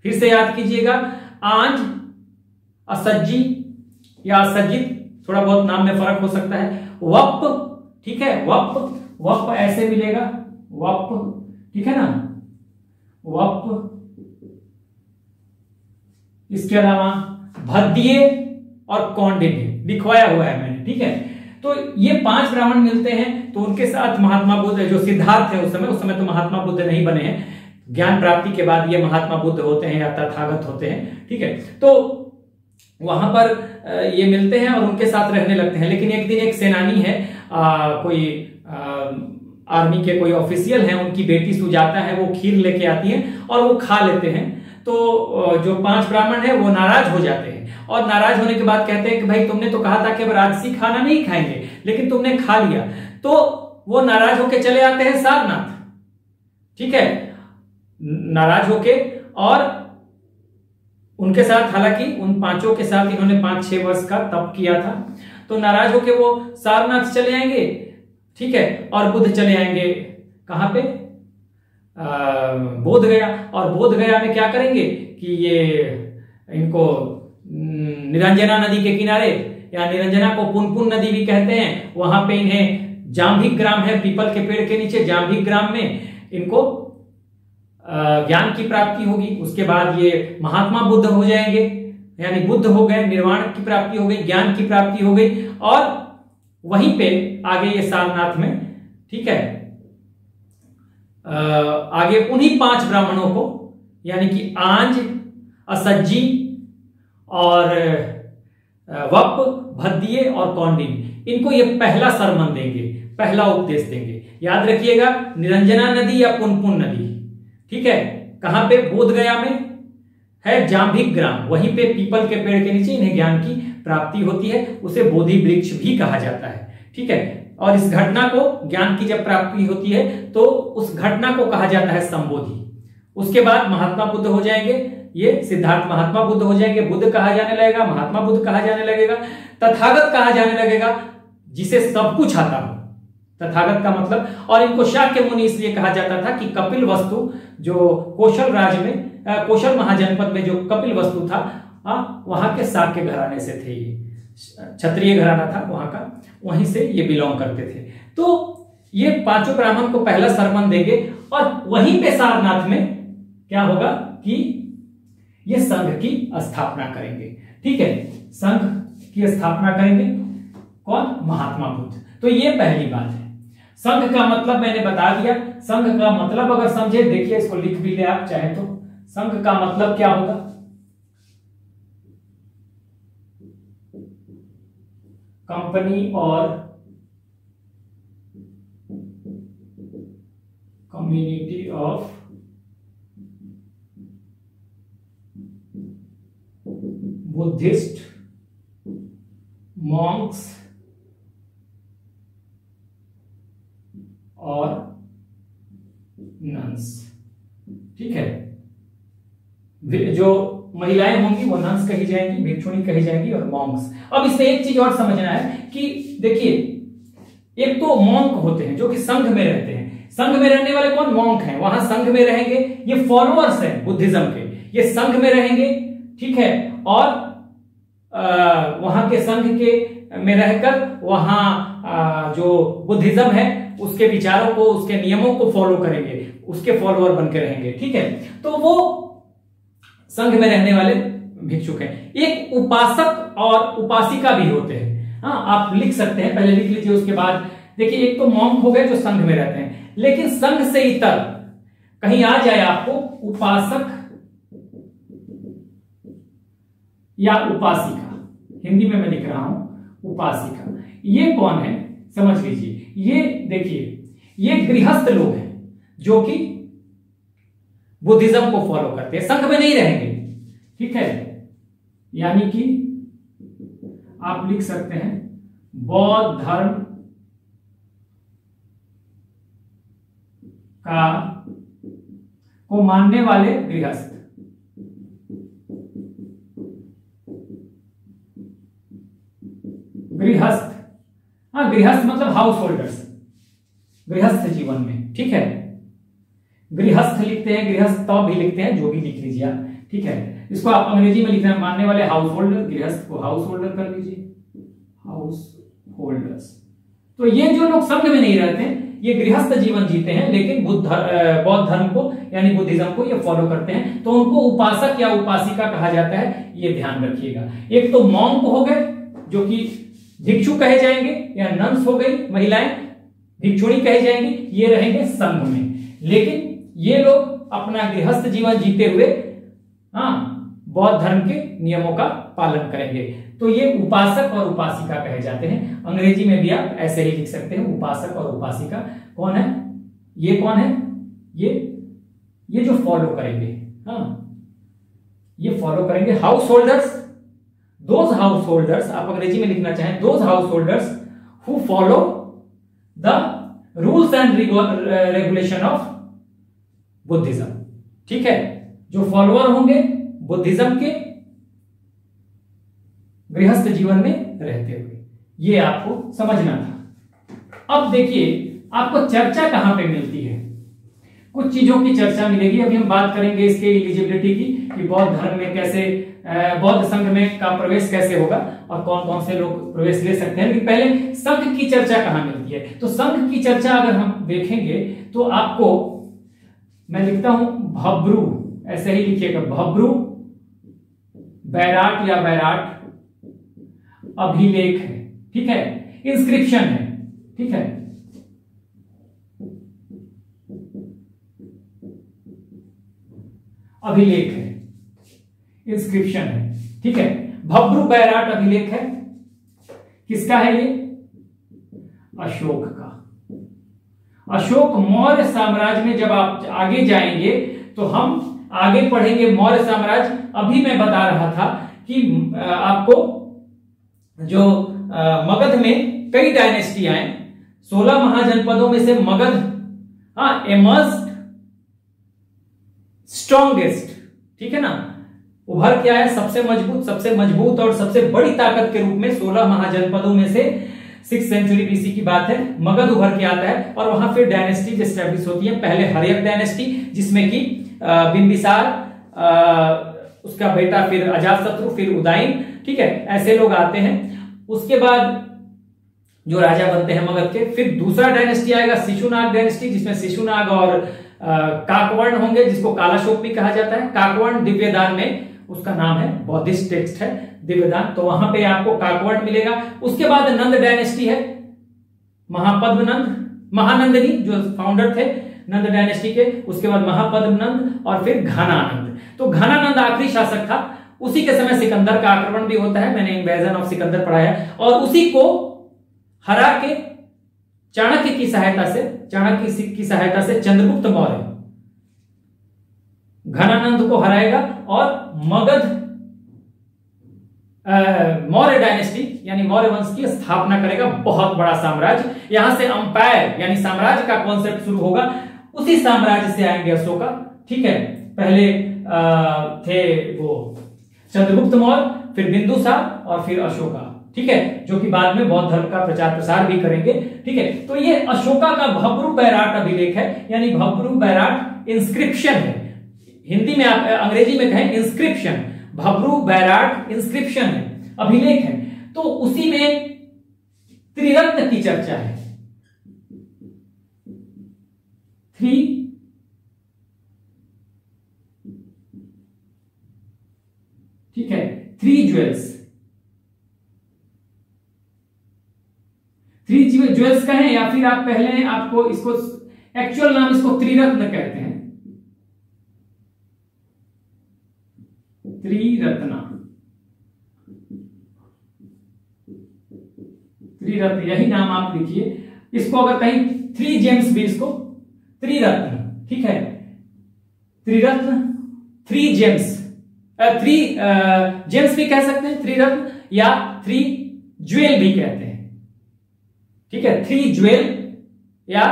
फिर से याद कीजिएगा, आंज, असज्जी या असज्जित, थोड़ा बहुत नाम में फर्क हो सकता है, वप, ठीक है, वप, वप ऐसे मिलेगा, वप, ठीक है ना, वप, इसके अलावा भद्ये और कौंडिन्य लिखवाया हुआ है मैंने। ठीक है, तो ये 5 ब्राह्मण मिलते हैं। तो उनके साथ महात्मा बुद्ध, जो सिद्धार्थ है उस समय तो महात्मा बुद्ध नहीं बने हैं, ज्ञान प्राप्ति के बाद ये महात्मा बुद्ध होते हैं या तथागत होते हैं। ठीक है, तो वहां पर ये मिलते हैं और उनके साथ रहने लगते हैं। लेकिन एक दिन एक सेनानी है, कोई आर्मी के कोई ऑफिशियल है, उनकी बेटी सुजाता है, वो खीर लेके आती है और वो खा लेते हैं। तो जो 5 ब्राह्मण है वो नाराज हो जाते हैं, और नाराज होने के बाद कहते हैं कि भाई तुमने तो कहा था कि अब राजसी खाना नहीं खाएंगे, लेकिन तुमने खा लिया। तो वो नाराज होके चले आते हैं सारनाथ, ठीक है, नाराज होके। और उनके साथ, हालांकि उन 5 के साथ इन्होंने 5-6 वर्ष का तप किया था, तो नाराज होके वो सारनाथ चले आएंगे, ठीक है, और बुद्ध चले आएंगे कहां पे, बोध गया। और बोध गया में क्या करेंगे कि ये इनको निरंजना नदी के किनारे, या निरंजना को पुनपुन नदी भी कहते हैं, वहां पे इन्हें जाम्भिक ग्राम है, पीपल के पेड़ के नीचे जाम्भिक ग्राम में इनको ज्ञान की प्राप्ति होगी। उसके बाद ये महात्मा बुद्ध हो जाएंगे, यानी बुद्ध हो गए, निर्वाण की प्राप्ति हो गई, ज्ञान की प्राप्ति हो गई। और वहीं पे आगे ये सारनाथ में, ठीक है, आगे उन्हीं 5 ब्राह्मणों को, यानी कि आंज, असज्जी और वप, भद्दिये और कौंडिन, इनको ये पहला सरमन देंगे, पहला उपदेश देंगे। याद रखिएगा, निरंजना नदी या पुनपुन नदी, ठीक है, कहां पे, बोध गया में है जाम्भिक ग्राम, वहीं पे पीपल के पेड़ के नीचे इन्हें ज्ञान की प्राप्ति होती है, उसे बोधि वृक्ष भी कहा जाता है, ठीक है। और इस घटना को, ज्ञान की जब प्राप्ति होती है तो उस घटना को कहा जाता है संबोधि। उसके बाद महात्मा बुद्ध हो जाएंगे, ये सिद्धार्थ महात्मा बुद्ध हो जाएंगे, बुद्ध कहा जाने लगेगा, महात्मा बुद्ध कहा जाने लगेगा, तथागत कहा जाने लगेगा, जिसे सब कुछ आता हो, तथागत का मतलब। और इनको शाक्य मुनि इसलिए कहा जाता था कि कपिल वस्तु, जो कोशल राज्य में, कोशल महाजनपद में जो कपिल वस्तु था, वहां के शाक्य घराने से थे, ये क्षत्रिय घराना था वहां का, वहीं से ये बिलोंग करते थे। तो ये 5 ब्राह्मण को पहला सरमन देंगे, और वहीं पे सारनाथ में क्या होगा कि ये संघ की स्थापना करेंगे, ठीक है, संघ की स्थापना करेंगे कौन, महात्मा बुद्ध। तो ये पहली बात है। संघ का मतलब मैंने बता दिया। संघ का मतलब अगर समझे, देखिए इसको लिख भी ले आप चाहे तो, संघ का मतलब क्या होगा, कंपनी और कम्युनिटी ऑफ बुद्धिस्ट मॉन्क्स और नन्स, ठीक है। जो महिलाएं होंगी वो नन्स कही जाएंगी, भिक्षुणी कही जाएंगी, और मॉन्क्स। अब इसमें एक चीज और समझना है कि देखिए, एक तो मॉन्क होते हैं जो कि संघ में रहते हैं। संघ में रहने वाले कौन, मॉन्क हैं, वहां संघ में रहेंगे, ये फॉलोअर्स हैं बुद्धिज्म के, ये संघ में रहेंगे, ठीक है। और वहां के संघ के में रहकर वहां जो बुद्धिज्म है उसके विचारों को, उसके नियमों को फॉलो करेंगे, उसके फॉलोअर बनकर रहेंगे, ठीक है। तो वो संघ में रहने वाले भिक्षुक हैं। एक उपासक और उपासिका भी होते हैं, हाँ, आप लिख सकते हैं, पहले लिख लीजिए, उसके बाद देखिए। एक तो मॉन्क हो गए जो संघ में रहते हैं, लेकिन संघ से इतर कहीं आ जाए आपको उपासक या उपासिका, हिंदी में मैं लिख रहा हूं उपासिका, ये कौन है समझ लीजिए। ये देखिए, ये गृहस्थ लोग हैं जो कि बुद्धिज्म को फॉलो करते हैं, संघ में नहीं रहेंगे, ठीक है। यानी कि आप लिख सकते हैं बौद्ध धर्म का को मानने वाले गृहस्थ, गृहस्थ, हाँ, गृहस्थ मतलब हाउस होल्डर्स, गृहस्थ जीवन में, ठीक है। गृहस्थ लिखते हैं, गृहस्थ तो भी लिखते हैं, जो भी लिख लीजिए आप, ठीक है। इसको आप अंग्रेजी में लिखना है, मानने वाले हाउस होल्डर, गृहस्थ को हाउस होल्डर कर लीजिए, हाउस होल्डर्स। तो ये जो लोग संघ में नहीं रहते हैं, ये गृहस्थ जीवन जीते हैं, लेकिन बौद्ध धर्म को यानी बुद्धिज्म को ये फॉलो करते हैं, तो उनको उपासक या उपासिका कहा जाता है, ये ध्यान रखिएगा। एक तो मॉन्क हो गए जो कि भिक्षु कहे जाएंगे, या नन्स हो गई महिलाएं, भिक्षुणी कहे जाएंगी, ये रहेंगे संघ में। लेकिन ये लोग अपना गृहस्थ जीवन जीते हुए, हाँ, बौद्ध धर्म के नियमों का पालन करेंगे, तो ये उपासक और उपासिका कहे जाते हैं। अंग्रेजी में भी आप ऐसे ही लिख सकते हैं, उपासक और उपासिका। कौन है ये, कौन है ये जो फॉलो करेंगे, हाँ, ये फॉलो करेंगे। House holders, those house holders, आप अंग्रेजी में लिखना चाहें, those house holders who follow the rules and regulation of Buddhism. ठीक है, जो फॉलोअर होंगे बुद्धिज्म के गृहस्थ जीवन में रहते हुए, ये आपको समझना था। अब देखिए आपको चर्चा कहां पे मिलती है, कुछ चीजों की चर्चा मिलेगी। अभी हम बात करेंगे इसके एलिजिबिलिटी की कि बौद्ध धर्म में कैसे, बौद्ध संघ में का प्रवेश कैसे होगा और कौन कौन से लोग प्रवेश ले सकते हैं। लेकिन पहले संघ की चर्चा कहां मिलती है, तो संघ की चर्चा अगर हम देखेंगे तो आपको मैं लिखता हूं भब्रू, ऐसे ही लिखिएगा, भब्रू बैराट या बैराट अभिलेख है। ठीक है, इंस्क्रिप्शन है। ठीक है, अभिलेख है, इंस्क्रिप्शन है। ठीक है, भब्रू बैराट अभिलेख है, किसका है ये? अशोक का। अशोक मौर्य साम्राज्य में जब आप आगे जाएंगे तो हम आगे पढ़ेंगे मौर्य साम्राज्य। अभी मैं बता रहा था कि आपको जो मगध में कई डायनेस्टी आए, 16 महाजनपदों में से मगध एमर्ज्ड स्ट्रॉन्गेस्ट। ठीक है ना, उभर के आया सबसे मजबूत और सबसे बड़ी ताकत के रूप में 16 महाजनपदों में से 6th सेंचुरी बीसी की बात है, मगध उभर के आता है और वहां फिर डायनेस्टीज एस्टेब्लिश होती है। पहले हर्यक डायनेस्टी जिसमें कि बिंबिसार, उसका बेटा फिर अजातशत्रु, फिर उदयन। ठीक है, ऐसे लोग आते हैं। उसके बाद जो राजा बनते हैं मगध के, फिर दूसरा डायनेस्टी आएगा शिशुनाग डायनेस्टी, जिसमें शिशुनाग और काकवर्ण होंगे, जिसको कालाशोक भी कहा जाता है। काकवर्ण दिव्यदान में उसका नाम है, बौद्धिस्ट टेक्स्ट है दिव्यदान, तो वहां पे आपको काकवर्ण मिलेगा। उसके बाद नंद डायनेस्टी है, महानंदनी जो फाउंडर थे नंद डायनेस्टी के, उसके बाद महापद्मनंद और फिर घनानंद। तो घनानंद आखिरी शासक था। उसी के समय सिकंदर का आक्रमण भी होता है, मैंने इन्वेजन ऑफ सिकंदर पढ़ाया है, और उसी को हरा के चाणक्य की सहायता से चंद्रगुप्त मौर्य घनानंद को हराएगा और मगध मौर्य डायनेस्टी यानी मौर्य वंश की स्थापना करेगा। बहुत बड़ा साम्राज्य, यहां से अंपायर यानी साम्राज्य का कॉन्सेप्ट शुरू होगा। उसी साम्राज्य से आएंगे अशोका। ठीक है, पहले थे वो चंद्रगुप्त मौर्य, फिर बिंदुसार और फिर अशोका। ठीक है, जो कि बाद में बौद्ध धर्म का प्रचार प्रसार भी करेंगे। ठीक है, तो ये अशोका का भब्रू बैराट अभिलेख है, यानी भब्रू बैराट इंस्क्रिप्शन है। हिंदी में आप अंग्रेजी में कहें इंस्क्रिप्शन, भब्रू बैराट इंस्क्रिप्शन है, अभिलेख है। तो उसी में त्रिरत्न की चर्चा है। ठीक है, 3 ज्वेल्स, 3 ज्वेल्स कहें या फिर आप पहले आपको इसको एक्चुअल नाम इसको त्रिरत्न कहते हैं, त्रिरत्न यही नाम आप लिखिए। इसको अगर कहीं 3 जेम्स भी, इसको त्रिरत्न। ठीक है, त्रिरत्न, 3 जेम्स, 3 जेम्स भी कह सकते हैं त्रिरत्न, या 3 ज्वेल भी कहते हैं। ठीक है, 3 ज्वेल या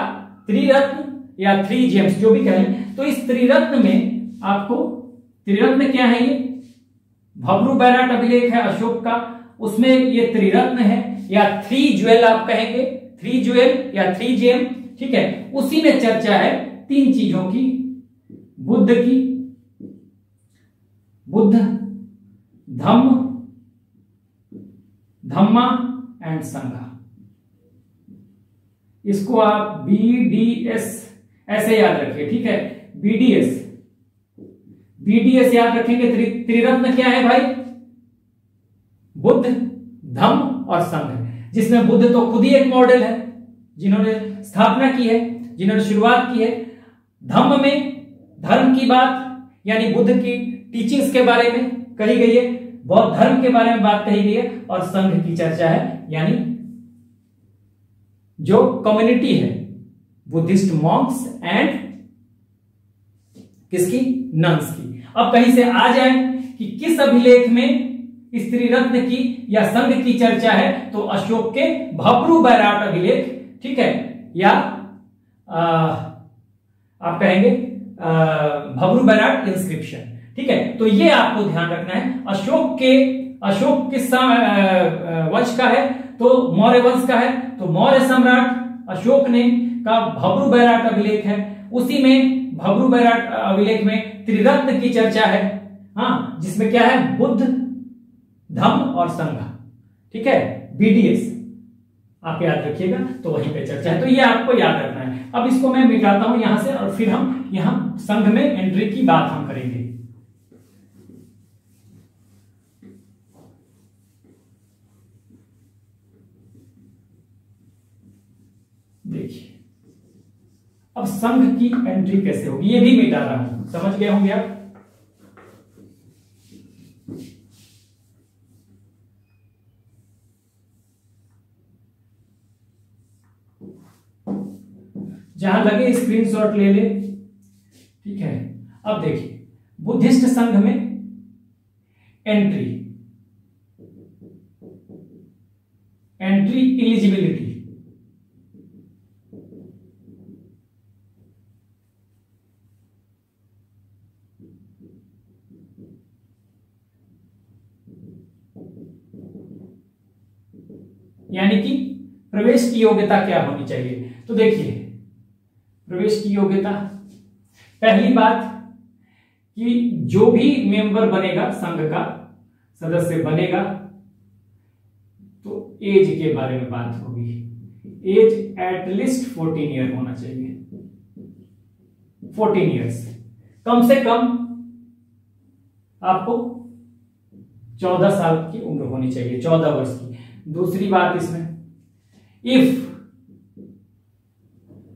त्रिरत्न या 3 जेम्स जो भी कहें। तो इस त्रिरत्न में आपको, त्रिरत्न क्या है? ये भब्रू बैराट अभिलेख है अशोक का, उसमें ये त्रिरत्न है, या 3 ज्वेल आप कहेंगे, 3 ज्वेल या 3 जेम। ठीक है, उसी में चर्चा है 3 चीजों की, बुद्ध की, बुद्ध, धम्म, धम्मा एंड संघा। इसको आप BDS ऐसे याद रखिए। ठीक है, BDS याद रखेंगे। त्रिरत्न क्या है भाई? बुद्ध, धम्म और संघ, जिसमें बुद्ध तो खुद ही एक मॉडल है, जिन्होंने स्थापना की है, जिन्होंने शुरुआत की है। धम्म में धर्म की बात यानी बुद्ध की टीचिंग्स के बारे में कही गई है, बौद्ध धर्म के बारे में बात कही गई है, और संघ की चर्चा है यानी जो कम्युनिटी है बुद्धिस्ट मॉन्क्स एंड किसकी? नन्स की। अब कहीं से आ जाए कि किस अभिलेख में स्त्री रत्न की या संघ की चर्चा है, तो अशोक के भब्रू बैराट अभिलेख, ठीक है, या आप कहेंगे भब्रू बैराट इंस्क्रिप्शन, ठीक है। तो ये आपको ध्यान रखना है। अशोक किस वंश का है, तो मौर्य वंश का है, तो मौर्य सम्राट अशोक ने का भब्रू बैराट अभिलेख है। उसी में भब्रू बैराट अभिलेख में त्रिरत्न की चर्चा है, हाँ, जिसमें क्या है, बुद्ध, धम्म और संघ, ठीक है, BDS आप याद रखिएगा, तो वहीं पे चर्चा है, तो ये आपको याद रखना है। अब इसको मैं मिटाता हूं यहां से और फिर हम यहां संघ में एंट्री की बात हम करेंगे। देखिए अब संघ की एंट्री कैसे होगी, ये भी मिटा रहा हूं, समझ गए होंगे आप। जहां लगे स्क्रीनशॉट ले ले, ठीक है। अब देखिए बुद्धिस्ट संघ में एंट्री एलिजिबिलिटी, यानी कि प्रवेश की योग्यता क्या होनी चाहिए। तो देखिए प्रवेश की योग्यता, पहली बात कि जो भी मेंबर बनेगा, संघ का सदस्य बनेगा, तो एज के बारे में बात होगी। एज एटलीस्ट 14 ईयर होना चाहिए, 14 ईयर्स, कम से कम आपको 14 साल की उम्र होनी चाहिए, 14 वर्ष की। दूसरी बात इसमें, इफ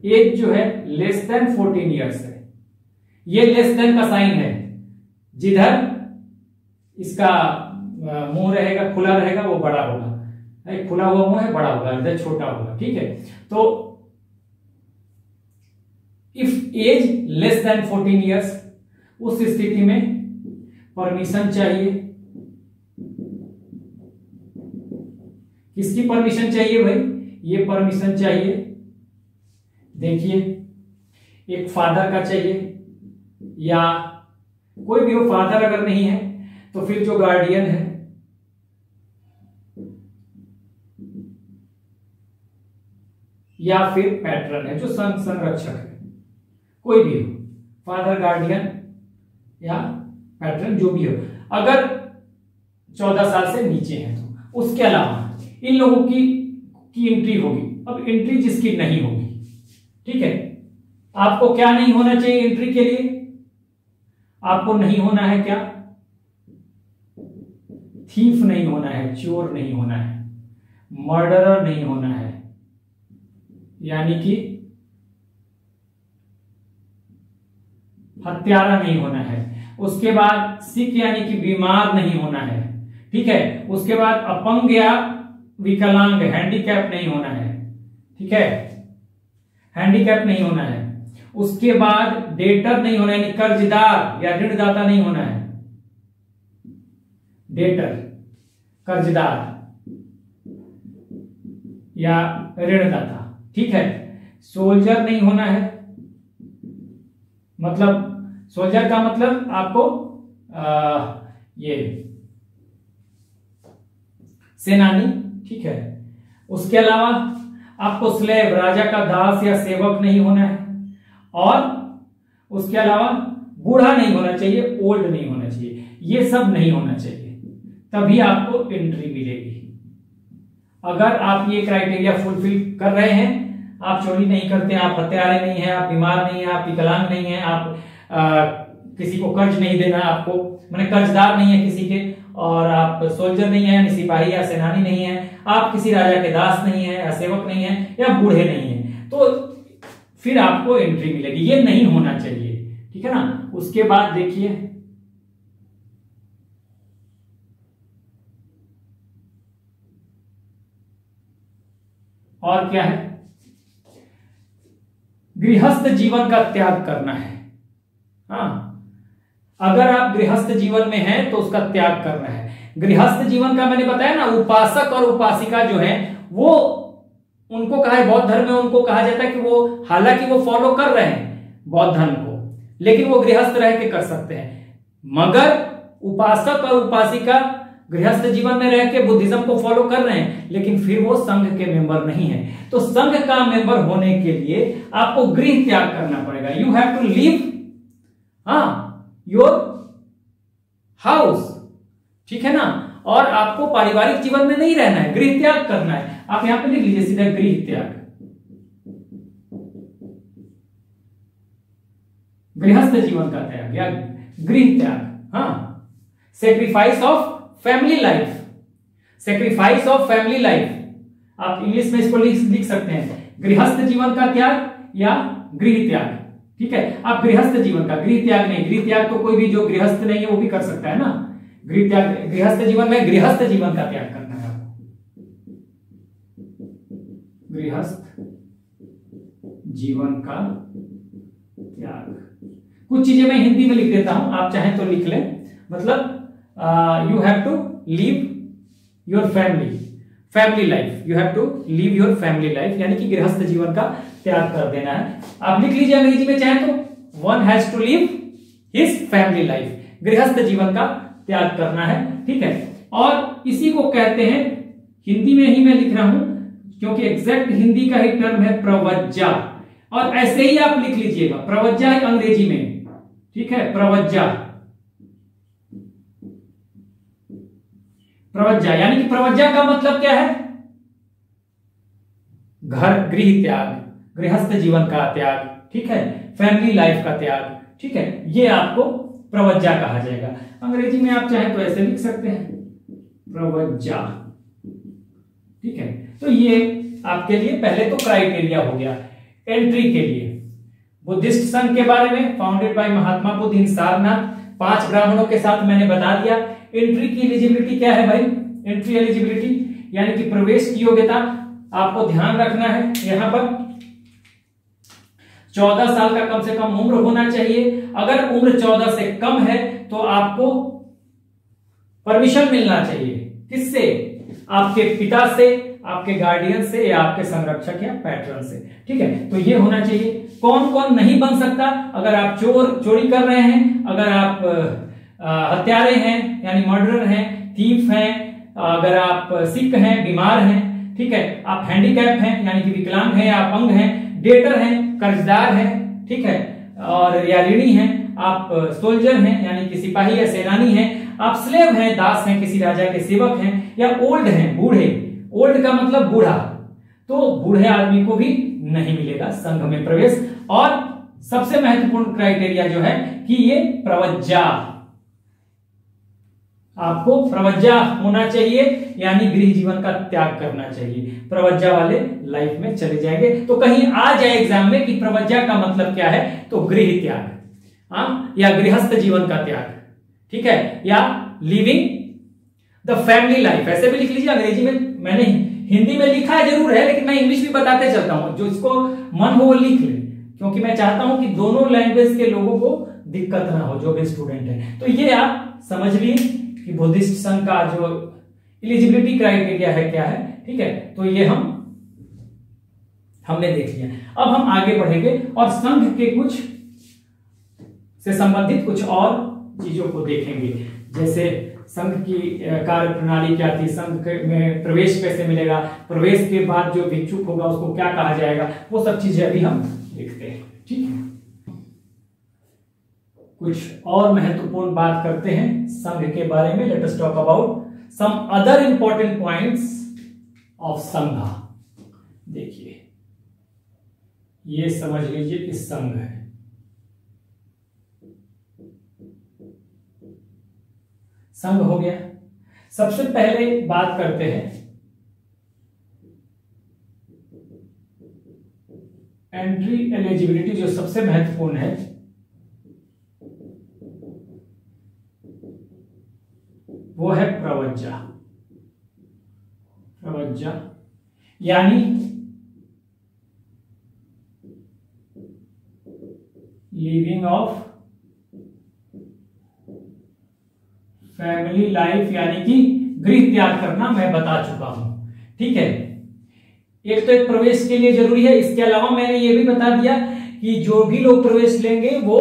एज जो है लेस देन 14 ईयर्स है, ये लेस देन का साइन है, जिधर इसका मुंह रहेगा खुला रहेगा वो बड़ा होगा, खुला हुआ मुंह है बड़ा होगा, इधर छोटा होगा, ठीक है। तो if as less than 14 years, उस स्थिति में परमिशन चाहिए। किसकी परमिशन चाहिए भाई, ये परमिशन चाहिए, देखिए एक फादर का चाहिए, या कोई भी हो, फादर अगर नहीं है तो फिर जो गार्डियन है, या फिर पैट्रन है, जो संरक्षक है, कोई भी हो, फादर, गार्डियन या पैट्रन जो भी हो, अगर 14 साल से नीचे है तो। उसके अलावा इन लोगों की एंट्री होगी। अब एंट्री जिसकी नहीं होगी, ठीक है, आपको क्या नहीं होना चाहिए एंट्री के लिए, आपको नहीं होना है क्या, थीफ नहीं होना है, चोर नहीं होना है, मर्डरर नहीं होना है, यानी कि हत्यारा नहीं होना है। उसके बाद सिक यानी कि बीमार नहीं होना है, ठीक है। उसके बाद अपंग या विकलांग, हैंडीकैप नहीं होना है, ठीक है, हैंडीकैप नहीं होना है। उसके बाद डेटर नहीं होना, यानी कर्जदार या ऋणदाता नहीं होना है, डेटर कर्जदार या ऋणदाता, ठीक है। सोल्जर नहीं होना है, मतलब सोल्जर का मतलब आपको ये सेनानी, ठीक है। उसके अलावा आपको स्लेव, राजा का दास या सेवक नहीं होना है, और उसके अलावा बूढ़ा नहीं होना चाहिए, ओल्ड नहीं होना चाहिए, ये सब नहीं होना चाहिए, तभी आपको एंट्री मिलेगी। अगर आप ये क्राइटेरिया फुलफिल कर रहे हैं, आप चोरी नहीं करते, आप हत्यारे नहीं हैं, आप बीमार नहीं हैं, आप विकलांग नहीं हैं, आप किसी को कर्ज नहीं देना, आपको माने कर्जदार नहीं है किसी के, और आप सोल्जर नहीं है, सिपाही या सेनानी नहीं है, आप किसी राजा के दास नहीं है, या सेवक नहीं है, या बूढ़े नहीं है, तो फिर आपको एंट्री मिलेगी। ये नहीं होना चाहिए, ठीक है ना। उसके बाद देखिए और क्या है, गृहस्थ जीवन का त्याग करना है। हाँ, अगर आप गृहस्थ जीवन में हैं तो उसका त्याग करना है। गृहस्थ जीवन का मैंने बताया ना, उपासक और उपासिका जो है वो, उनको कहा है बौद्ध धर्म में, उनको कहा जाता है कि वो हालांकि वो फॉलो कर रहे हैं बौद्ध धर्म को, लेकिन वो गृहस्थ रह के कर सकते हैं। मगर उपासक और उपासिका गृहस्थ जीवन में रह के बुद्धिज्म को फॉलो कर रहे हैं, लेकिन फिर वो संघ के मेंबर नहीं है। तो संघ का मेंबर होने के लिए आपको गृह त्याग करना पड़ेगा। You have to leave your house, ठीक है ना। और आपको पारिवारिक जीवन में नहीं रहना है, गृह त्याग करना है। आप यहां पे लिख लीजिए सीधा गृह त्याग, गृहस्थ जीवन का त्याग या गृह त्याग। Sacrifice of family life, sacrifice of family life, आप इंग्लिश में इसको लिख सकते हैं गृहस्थ जीवन का त्याग या गृह त्याग, ठीक है। आप गृहस्थ जीवन का, गृह त्याग नहीं, गृह त्याग तो कोई भी जो गृहस्थ नहीं है वो भी कर सकता है ना। गृह त्याग, गृहस्थ जीवन में गृहस्थ जीवन का त्याग करना है आपको, गृहस्थ जीवन का त्याग। कुछ चीजें मैं हिंदी में लिख देता हूं, आप चाहें तो लिख लें। मतलब you have to leave your family life, you have to leave your family life, यानी कि गृहस्थ जीवन का त्याग कर देना है। आप लिख लीजिए अंग्रेजी में चाहे तो, one has to leave his family life, गृहस्थ जीवन का त्याग करना है, ठीक है। और इसी को कहते हैं, हिंदी में ही मैं लिख रहा हूं क्योंकि एग्जैक्ट हिंदी का ही टर्म है प्रवज्जा, और ऐसे ही आप लिख लीजिएगा, प्रवज्जा है अंग्रेजी में, ठीक है। प्रवज्जा, प्रवज्जा यानी कि प्रवज्जा का मतलब क्या है? घर, गृह त्याग, गृहस्थ जीवन का त्याग, ठीक है, फैमिली लाइफ का त्याग, ठीक है, ये आपको प्रवज्जा कहा जाएगा। अंग्रेजी में आप चाहे तो ऐसे लिख सकते हैं प्रवज्जा, ठीक है। तो ये आपके लिए पहले तो क्राइटेरिया हो गया एंट्री के लिए। बुद्धिस्ट संघ के बारे में, फाउंडेड बाय महात्मा बुद्ध इन सारनाथ, 5 ब्राह्मणों के साथ मैंने बता दिया। एंट्री की एलिजिबिलिटी क्या है भाई? एंट्री एलिजिबिलिटी यानी कि प्रवेश की योग्यता आपको ध्यान रखना है। यहां पर 14 साल का कम से कम उम्र होना चाहिए। अगर उम्र 14 से कम है तो आपको परमिशन मिलना चाहिए। किससे? आपके पिता से, आपके गार्डियन से, या आपके संरक्षक या पैट्रन से, ठीक है। तो ये होना चाहिए। कौन कौन नहीं बन सकता? अगर आप चोरी कर रहे हैं, अगर आप हत्यारे हैं यानी मर्डरर हैं, थीफ हैं, अगर आप सिक हैं, बीमार हैं, ठीक है, आप हैंडीकैप हैं यानी कि विकलांग हैं या अपंग हैं, डेटर हैं, कर्जदार हैं, ठीक है, और या ऋणी हैं, आप सोल्जर हैं यानी कि सिपाही या सेनानी हैं, आप स्लेव हैं, दास हैं, किसी राजा के सेवक हैं, या ओल्ड हैं, बूढ़े। ओल्ड का मतलब बूढ़ा, तो बूढ़े आदमी को भी नहीं मिलेगा संघ में प्रवेश। और सबसे महत्वपूर्ण क्राइटेरिया जो है कि ये प्रवज्जा, आपको प्रवज्जा होना चाहिए यानी गृह जीवन का त्याग करना चाहिए। प्रवज्जा वाले लाइफ में चले जाएंगे। तो कहीं आ जाए एग्जाम में कि प्रवज्जा का मतलब क्या है, तो गृह त्याग, या गृहस्थ जीवन का त्याग, ठीक है, या लिविंग द फैमिली लाइफ, ऐसे भी लिख लीजिए। अंग्रेजी में मैंने हिंदी में लिखा है जरूर है, लेकिन मैं इंग्लिश भी बताते चलता हूं, जो इसको मन हो वो लिख ले, क्योंकि मैं चाहता हूं कि दोनों लैंग्वेज के लोगों को दिक्कत ना हो, जो भी स्टूडेंट है। तो ये आप समझ लिए कि बुद्धिस्ट संघ का जो एलिजिबिलिटी क्राइटेरिया है क्या है, ठीक है। तो ये हमने देख लिया। अब हम आगे बढ़ेंगे और संघ के कुछ से संबंधित कुछ और चीजों को देखेंगे, जैसे संघ की कार्य प्रणाली क्या थी, संघ में प्रवेश कैसे मिलेगा, प्रवेश के बाद जो भिक्षुक होगा उसको क्या कहा जाएगा, वो सब चीजें अभी हम देखते हैं, ठीक है। कुछ और महत्वपूर्ण बात करते हैं संघ के बारे में। Let us talk about some other important points of Sangha. देखिए, ये समझ लीजिए कि संघ है, संघ हो गया। सबसे पहले बात करते हैं एंट्री एलिजिबिलिटी, जो सबसे महत्वपूर्ण है, वो है प्रवज्जा। प्रवज्जा यानी लिविंग ऑफ फैमिली लाइफ यानी कि गृह त्याग करना मैं बता चुका हूं। ठीक है, एक तो एक प्रवेश के लिए जरूरी है। इसके अलावा मैंने ये भी बता दिया कि जो भी लोग प्रवेश लेंगे वो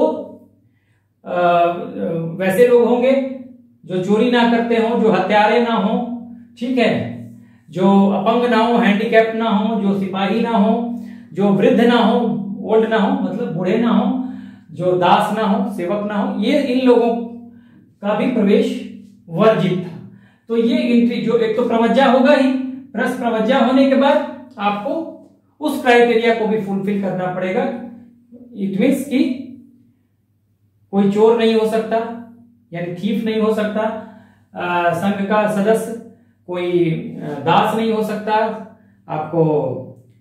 वैसे लोग होंगे जो चोरी ना करते हो, जो हत्यारे ना हो, ठीक है, जो अपंग ना हो, हैंडीकैप ना हो, जो सिपाही ना हो, जो वृद्ध ना हो, ओल्ड ना हो मतलब बूढ़े ना हो, जो दास ना हो, सेवक ना हो, ये इन लोगों का भी प्रवेश वर्जित था। तो ये एंट्री जो एक तो प्रवज्जा होगा ही, प्लस प्रवज्जा होने के बाद आपको उस क्राइटेरिया को भी फुलफिल करना पड़ेगा। इट मीन्स कि कोई चोर नहीं हो सकता यानी थीफ नहीं हो सकता, संघ का सदस्य कोई दास नहीं हो सकता, आपको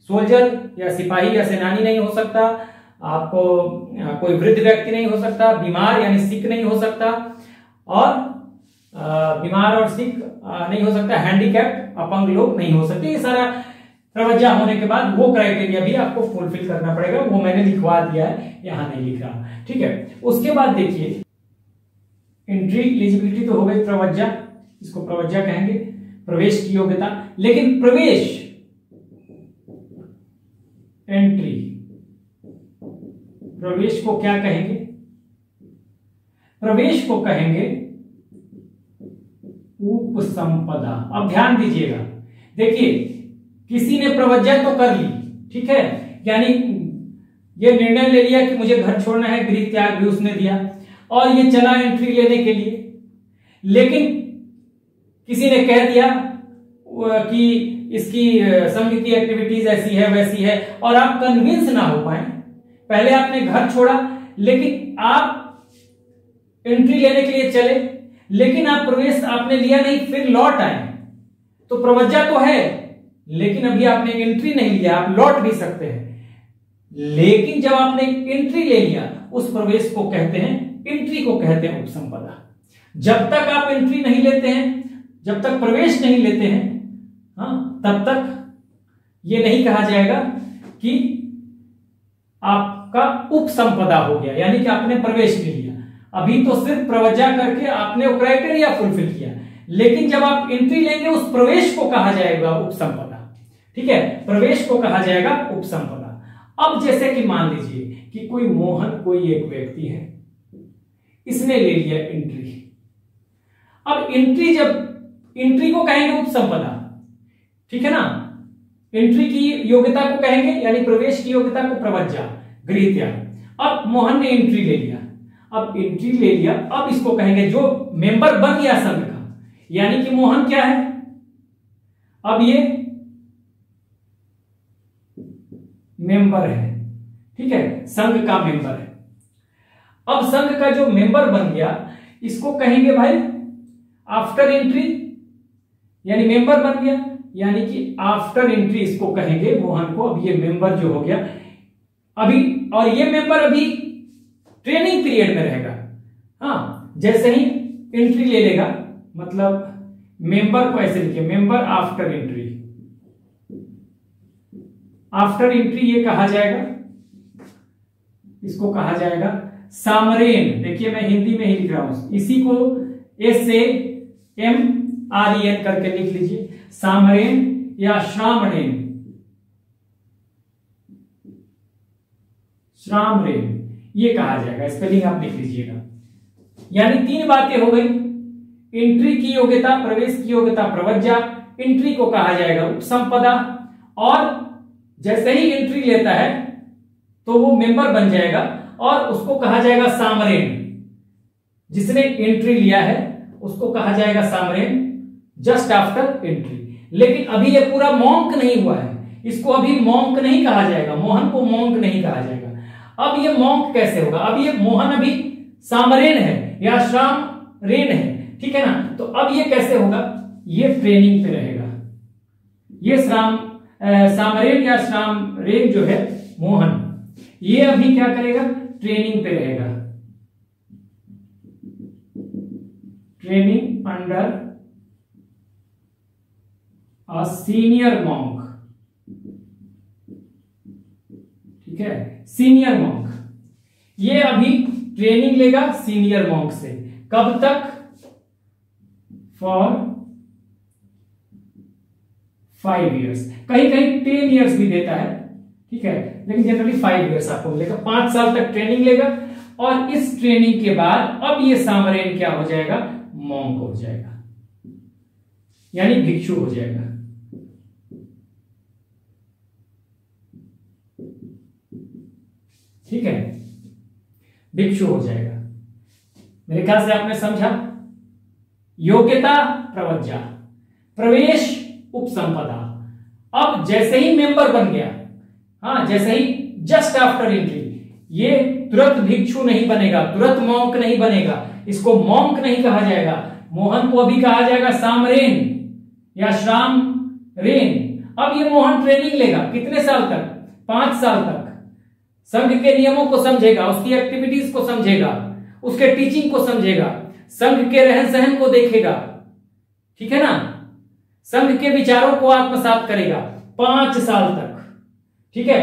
सोल्जर या सिपाही या सेनानी नहीं हो सकता, आपको कोई वृद्ध व्यक्ति नहीं हो सकता, बीमार यानी सिक नहीं हो सकता, और बीमार और सिक नहीं हो सकता, हैंडीकैप अपंग लोग नहीं हो सकते। ये सारा प्रवज्जा होने के बाद वो क्राइटेरिया भी आपको फुलफिल करना पड़ेगा, वो मैंने लिखवा दिया है, यहां नहीं लिख रहा। ठीक है, उसके बाद देखिए एंट्री एलिजिबिलिटी तो हो गई प्रवज्जा, इसको प्रवज्जा कहेंगे, प्रवेश की योग्यता। लेकिन प्रवेश एंट्री, प्रवेश को क्या कहेंगे? प्रवेश को कहेंगे उपसंपदा। अब ध्यान दीजिएगा, देखिए किसी ने प्रवज्जा तो कर ली, ठीक है, यानी ये निर्णय ले लिया कि मुझे घर छोड़ना है, गृह त्याग भी उसने दिया, और ये चला एंट्री लेने के लिए। लेकिन किसी ने कह दिया कि इसकी संघ की एक्टिविटीज ऐसी है वैसी है, और आप कन्विंस ना हो पाए। पहले आपने घर छोड़ा, लेकिन आप एंट्री लेने के लिए चले, लेकिन आप प्रवेश आपने लिया नहीं, फिर लौट आए, तो प्रवज्जा तो है, लेकिन अभी आपने एंट्री नहीं लिया। आप लौट भी सकते हैं, लेकिन जब आपने एंट्री ले लिया, उस प्रवेश को कहते हैं, एंट्री को कहते हैं उपसंपदा। जब तक आप एंट्री नहीं लेते हैं, जब तक प्रवेश नहीं लेते हैं, हाँ, तब तक ये नहीं कहा जाएगा कि आपका उपसंपदा हो गया, यानी कि आपने प्रवेश ले लिया। अभी तो सिर्फ प्रवज्जा करके आपने वो क्राइटेरिया फुलफिल किया, लेकिन जब आप एंट्री लेंगे उस प्रवेश को कहा जाएगा उपसंपदा। ठीक है, प्रवेश को कहा जाएगा उपसंपदा। अब जैसे कि मान लीजिए कि कोई मोहन कोई एक व्यक्ति है, इसने ले लिया एंट्री। अब एंट्री, जब एंट्री को कहेंगे उपसंपदा, ठीक है ना, एंट्री की योग्यता को कहेंगे यानी प्रवेश की योग्यता को प्रवज्जा, गृह त्याग। अब मोहन ने एंट्री ले लिया, अब एंट्री ले लिया, अब इसको कहेंगे जो मेंबर बन गया संघ का, यानी कि मोहन क्या है, अब ये मेंबर है, ठीक है, संघ का मेंबर है। अब संघ का जो मेंबर बन गया, इसको कहेंगे भाई आफ्टर एंट्री, यानी मेंबर बन गया, यानी कि आफ्टर एंट्री इसको कहेंगे मोहन को। अब ये मेंबर जो हो गया अभी, और ये मेंबर अभी ट्रेनिंग पीरियड में रहेगा। हाँ, जैसे ही एंट्री ले लेगा, मतलब मेंबर को ऐसे लिखिए, member after entry. After entry ये कहा जाएगा, इसको कहा जाएगा सामरेन। देखिए मैं हिंदी में ही लिख रहा हूं, इसी को SAMREN करके लिख लीजिए, सामरेन या श्रामणेन, श्रामरेन ये कहा जाएगा, स्पेलिंग आप लिख लीजिएगा। यानी 3 बातें हो गई, एंट्री की योग्यता, प्रवेश की योग्यता प्रवज्जा, एंट्री को कहा जाएगा उपसंपदा, और जैसे ही एंट्री लेता है तो वो मेंबर बन जाएगा और उसको कहा जाएगा सामरेन। जिसने एंट्री लिया है उसको कहा जाएगा सामरेन जस्ट आफ्टर एंट्री। लेकिन अभी ये पूरा मॉन्क नहीं हुआ है, इसको अभी मॉन्क नहीं कहा जाएगा, मोहन को मॉन्क नहीं कहा जाएगा। अब ये मॉन्क कैसे होगा? अब ये मोहन अभी सामरेन है या श्रामरेन है, ठीक है ना, तो अब ये कैसे होगा? ये ट्रेनिंग पे रहेगा। ये सामरेन या श्रामरेन जो है मोहन, ये अभी क्या करेगा? ट्रेनिंग पे रहेगा, training under a senior monk, ठीक है, सीनियर मॉन्क। ये अभी ट्रेनिंग लेगा सीनियर मॉन्क से। कब तक? फॉर 5 years, कहीं कहीं 10 years भी देता है, ठीक है, लेकिन जनरली 5 years आपको मिलेगा। 5 साल तक ट्रेनिंग लेगा और इस ट्रेनिंग के बाद अब ये सामरेन क्या हो जाएगा, मॉन्क हो जाएगा, यानी भिक्षु हो जाएगा। ठीक है, भिक्षु हो जाएगा। मेरे ख्याल से आपने समझा। योग्यता प्रवज्जा, प्रवेश उपसंपदा। अब जैसे ही मेंबर बन गया, हाँ, जैसे ही जस्ट आफ्टर एंट्री, ये तुरंत भिक्षु नहीं बनेगा, तुरंत मॉन्क नहीं बनेगा, इसको मॉन्क नहीं कहा जाएगा। मोहन को अभी कहा जाएगा सामरेन या श्राम रेन। अब ये मोहन ट्रेनिंग लेगा कितने साल तक, 5 साल तक। संघ के नियमों को समझेगा, उसकी एक्टिविटीज को समझेगा, उसके टीचिंग को समझेगा, संघ के रहन सहन को देखेगा, ठीक है ना, संघ के विचारों को आत्मसात करेगा 5 साल तक। ठीक है,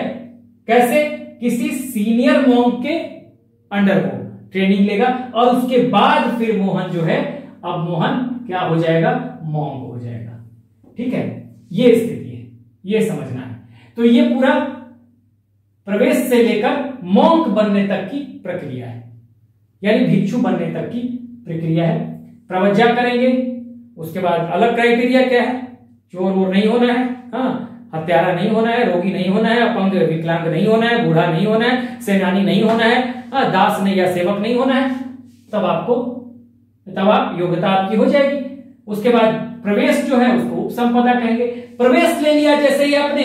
कैसे, किसी सीनियर मॉन्क के अंडर को ट्रेनिंग लेगा और उसके बाद फिर मोहन जो है, अब मोहन क्या हो जाएगा, मॉन्क हो जाएगा। ठीक है, ये स्थिति है, ये समझना है। तो ये पूरा प्रवेश से लेकर मॉन्क बनने तक की प्रक्रिया है, यानी भिक्षु बनने तक की प्रक्रिया है। प्रवज्जा करेंगे, उसके बाद अलग क्राइटेरिया क्या है, चोर वोर नहीं होना है, हाँ, हत्यारा नहीं होना है, रोगी नहीं होना है, अपंग विकलांग नहीं होना है, बूढ़ा नहीं होना है, सेनानी नहीं होना है, हाँ, दास नहीं या सेवक नहीं होना है, तब आप योग्यता आपकी हो जाएगी। उसके बाद प्रवेश जो है उसको उपसंपदा कहेंगे। प्रवेश ले लिया जैसे ही आपने,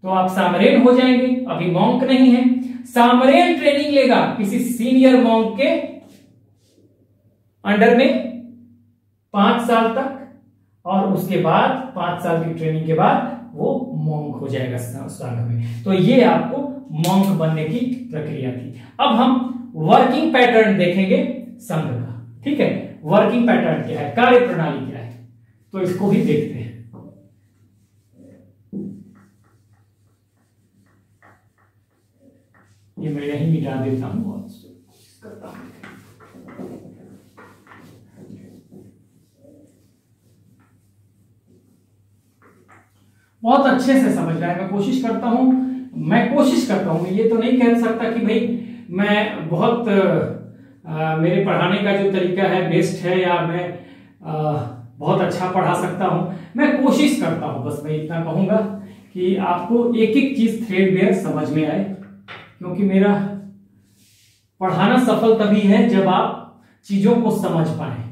तो आप सामरेन हो जाएंगे, अभी मॉन्क नहीं है। सामरेन ट्रेनिंग लेगा किसी सीनियर मॉन्क के अंडर में 5 साल तक, और उसके बाद 5 साल की ट्रेनिंग के बाद वो मॉन्क हो जाएगा संघ में। तो ये आपको मॉन्क बनने की प्रक्रिया थी। अब हम वर्किंग पैटर्न देखेंगे संघ का। ठीक है, वर्किंग पैटर्न क्या है, कार्य प्रणाली क्या है, तो इसको भी देखते हैं। ये मैं यहीं मिटा देता हूं और करता हूं। बहुत अच्छे से समझ रहा है, मैं कोशिश करता हूं, ये तो नहीं कह सकता कि भाई मैं बहुत मेरे पढ़ाने का जो तरीका है बेस्ट है, या मैं बहुत अच्छा पढ़ा सकता हूं। मैं कोशिश करता हूं, बस मैं इतना कहूंगा कि आपको एक एक चीज थ्रेडबेयर समझ में आए, क्योंकि मेरा पढ़ाना सफल तभी है जब आप चीजों को समझ पाए।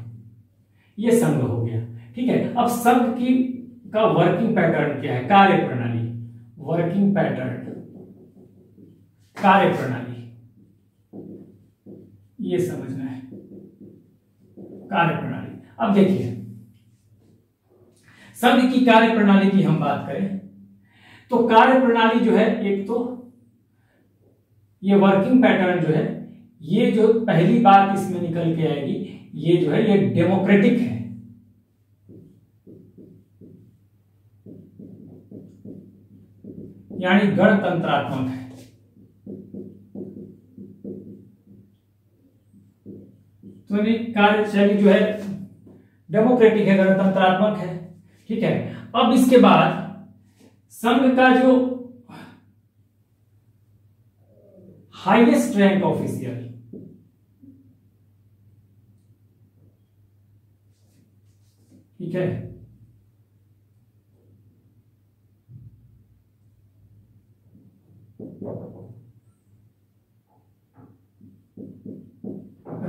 ये संघ हो गया। ठीक है, अब संघ का वर्किंग पैटर्न क्या है, कार्य प्रणाली, वर्किंग पैटर्न, कार्य प्रणाली, ये समझना है, कार्य प्रणाली। अब देखिए, संघ की कार्य प्रणाली की हम बात करें तो कार्य प्रणाली जो है, एक तो ये वर्किंग पैटर्न जो है, ये जो पहली बात इसमें निकल के आएगी, ये जो है ये डेमोक्रेटिक है। यानी गणतंत्रात्मक है। तो ये कार्यशैली जो है डेमोक्रेटिक है, गणतंत्रात्मक है। ठीक है, अब इसके बाद संघ का जो हाईएस्ट रैंक ऑफिशियल, ठीक है,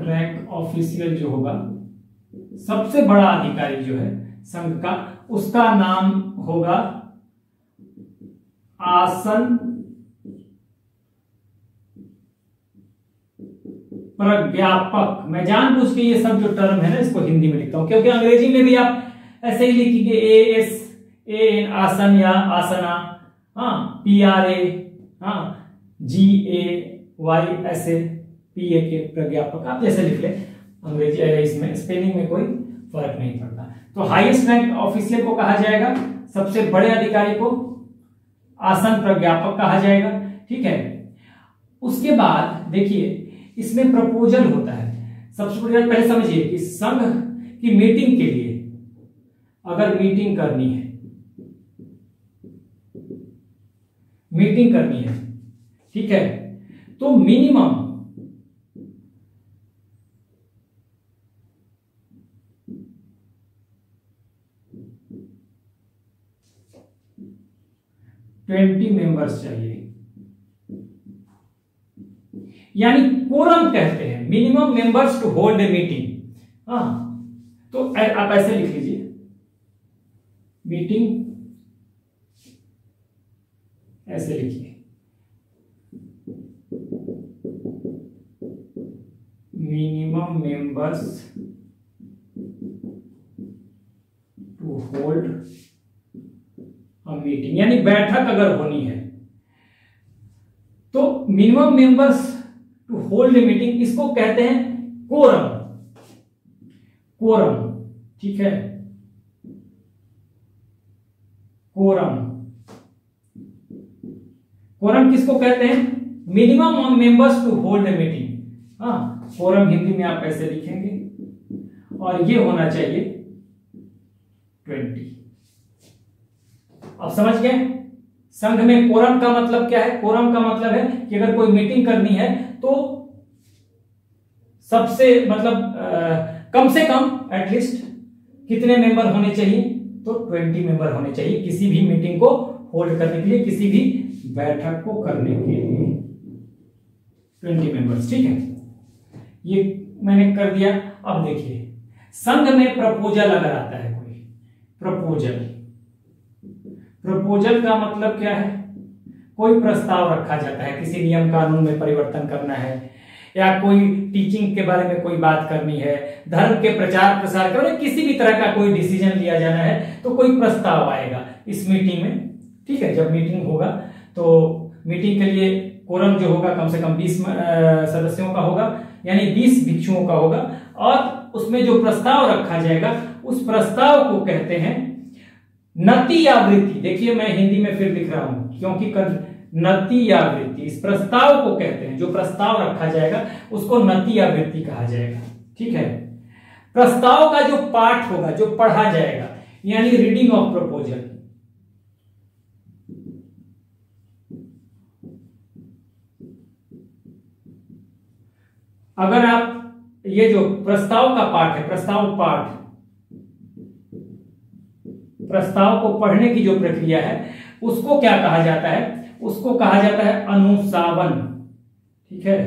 रैंक ऑफिशियल जो होगा, सबसे बड़ा अधिकारी जो है संघ का, उसका नाम होगा आसन प्रज्ञापक। मैं जानबूझ के ये सब जो टर्म है ना, इसको हिंदी में लिखता हूं, क्योंकि अंग्रेजी में भी आप ऐसे ही लिखेंगे ASAN, आसन या आसना, हाँ, PRA, हाँ, GAY, ऐसे PA के प्रज्ञापक, आप जैसे लिख ले, अंग्रेजी इसमें स्पेलिंग में कोई फर्क नहीं पड़ता। तो हाईएस्ट रैंक ऑफिशियल को कहा जाएगा, सबसे बड़े अधिकारी को आसन प्रज्ञापक कहा जाएगा। ठीक है, उसके बाद देखिए इसमें प्रपोजल होता है। सबसे बड़ी बात पहले समझिए कि संघ की मीटिंग के लिए अगर मीटिंग करनी है, मीटिंग करनी है, ठीक है, तो मिनिमम 20 मेंबर्स चाहिए, यानी कोरम कहते हैं, minimum members to hold a meeting. हाँ, तो आप ऐसे लिख लीजिए, मीटिंग ऐसे लिखिए, minimum members to hold a meeting, यानी बैठक अगर होनी है तो minimum members to hold a meeting, इसको कहते हैं कोरम। कोरम, ठीक है, कोरम। कोरम किसको कहते हैं? Minimum members to hold a meeting. हाँ, कोरम हिंदी में आप ऐसे लिखेंगे और ये होना चाहिए 20। अब समझ गए संघ में कोरम का मतलब क्या है? कोरम का मतलब है कि अगर कोई मीटिंग करनी है तो सबसे मतलब कम से कम एटलीस्ट कितने मेंबर होने चाहिए? तो 20 मेंबर होने चाहिए किसी भी मीटिंग को होल्ड करने के लिए, किसी भी बैठक को करने के लिए 20 मेंबर्स। ठीक है, ये मैंने कर दिया। अब देखिए, संघ में प्रपोजल अगर आता है कोई, प्रपोजल, प्रपोजल का मतलब क्या है? कोई प्रस्ताव रखा जाता है, किसी नियम कानून में परिवर्तन करना है, या कोई टीचिंग के बारे में कोई बात करनी है, धर्म के प्रचार प्रसार करने, किसी भी तरह का कोई डिसीजन लिया जाना है, तो कोई प्रस्ताव आएगा इस मीटिंग में। ठीक है, जब मीटिंग होगा तो मीटिंग के लिए कोरम जो होगा कम से कम 20 सदस्यों का होगा, यानी 20 भिक्षुओं का होगा, और उसमें जो प्रस्ताव रखा जाएगा उस प्रस्ताव को कहते हैं नति या वृत्ति। देखिए, मैं हिंदी में फिर लिख रहा हूं क्योंकि नति या वृत्ति, इस प्रस्ताव को कहते हैं, जो प्रस्ताव रखा जाएगा उसको नति या वृत्ति कहा जाएगा। ठीक है, प्रस्ताव का जो पाठ होगा, जो पढ़ा जाएगा, यानी रीडिंग ऑफ प्रपोजल, अगर आप ये जो प्रस्ताव का पाठ है, प्रस्ताव पाठ, प्रस्ताव को पढ़ने की जो प्रक्रिया है उसको क्या कहा जाता है? उसको कहा जाता है अनुसावन। ठीक है,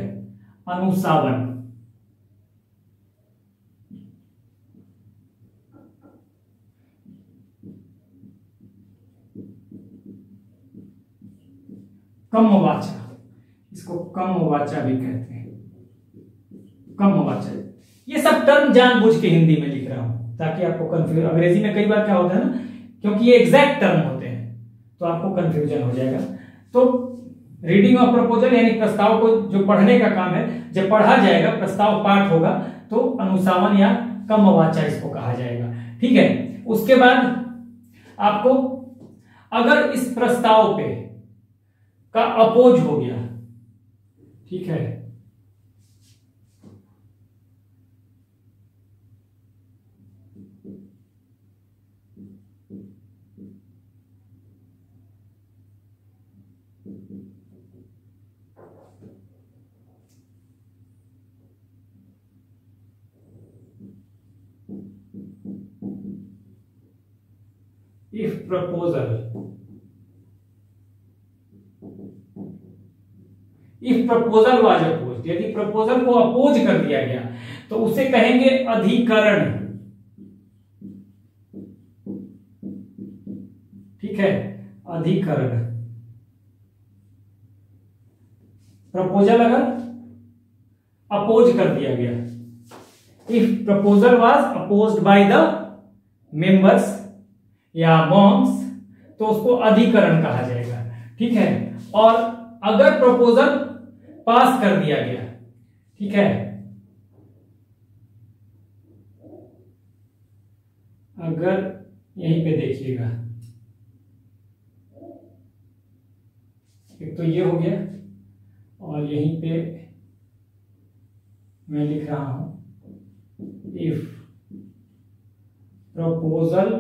अनुसावन। कम वाचा, इसको कम वाचा भी कहते हैं, कम वाचा। ये सब टर्म जानबूझ के हिंदी में लिख रहा हूं ताकि आपको कंफ्यूजन, अंग्रेजी में कई बार क्या होता है ना, क्योंकि ये एग्जैक्ट टर्म होते हैं तो आपको कंफ्यूजन हो जाएगा। तो रीडिंग ऑफ प्रपोजल यानी प्रस्ताव को जो पढ़ने का काम है, जब पढ़ा जाएगा, प्रस्ताव पाठ होगा, तो अनुसावन या कम वाचा इसको कहा जाएगा। ठीक है, उसके बाद आपको अगर इस प्रस्ताव पे का अपोज हो गया, ठीक है, if proposal, if proposal was opposed, यदि प्रपोजल को अपोज कर दिया गया तो उसे कहेंगे अधिकरण। ठीक है, अधिकरण। प्रपोजल अगर अपोज कर दिया गया, if proposal was opposed by the members या मॉन्क्स, तो उसको अधिकरण कहा जाएगा। ठीक है, और अगर प्रपोजल पास कर दिया गया, ठीक है, अगर यहीं पे देखिएगा, एक तो ये हो गया, और यहीं पे मैं लिख रहा हूं इफ प्रपोजल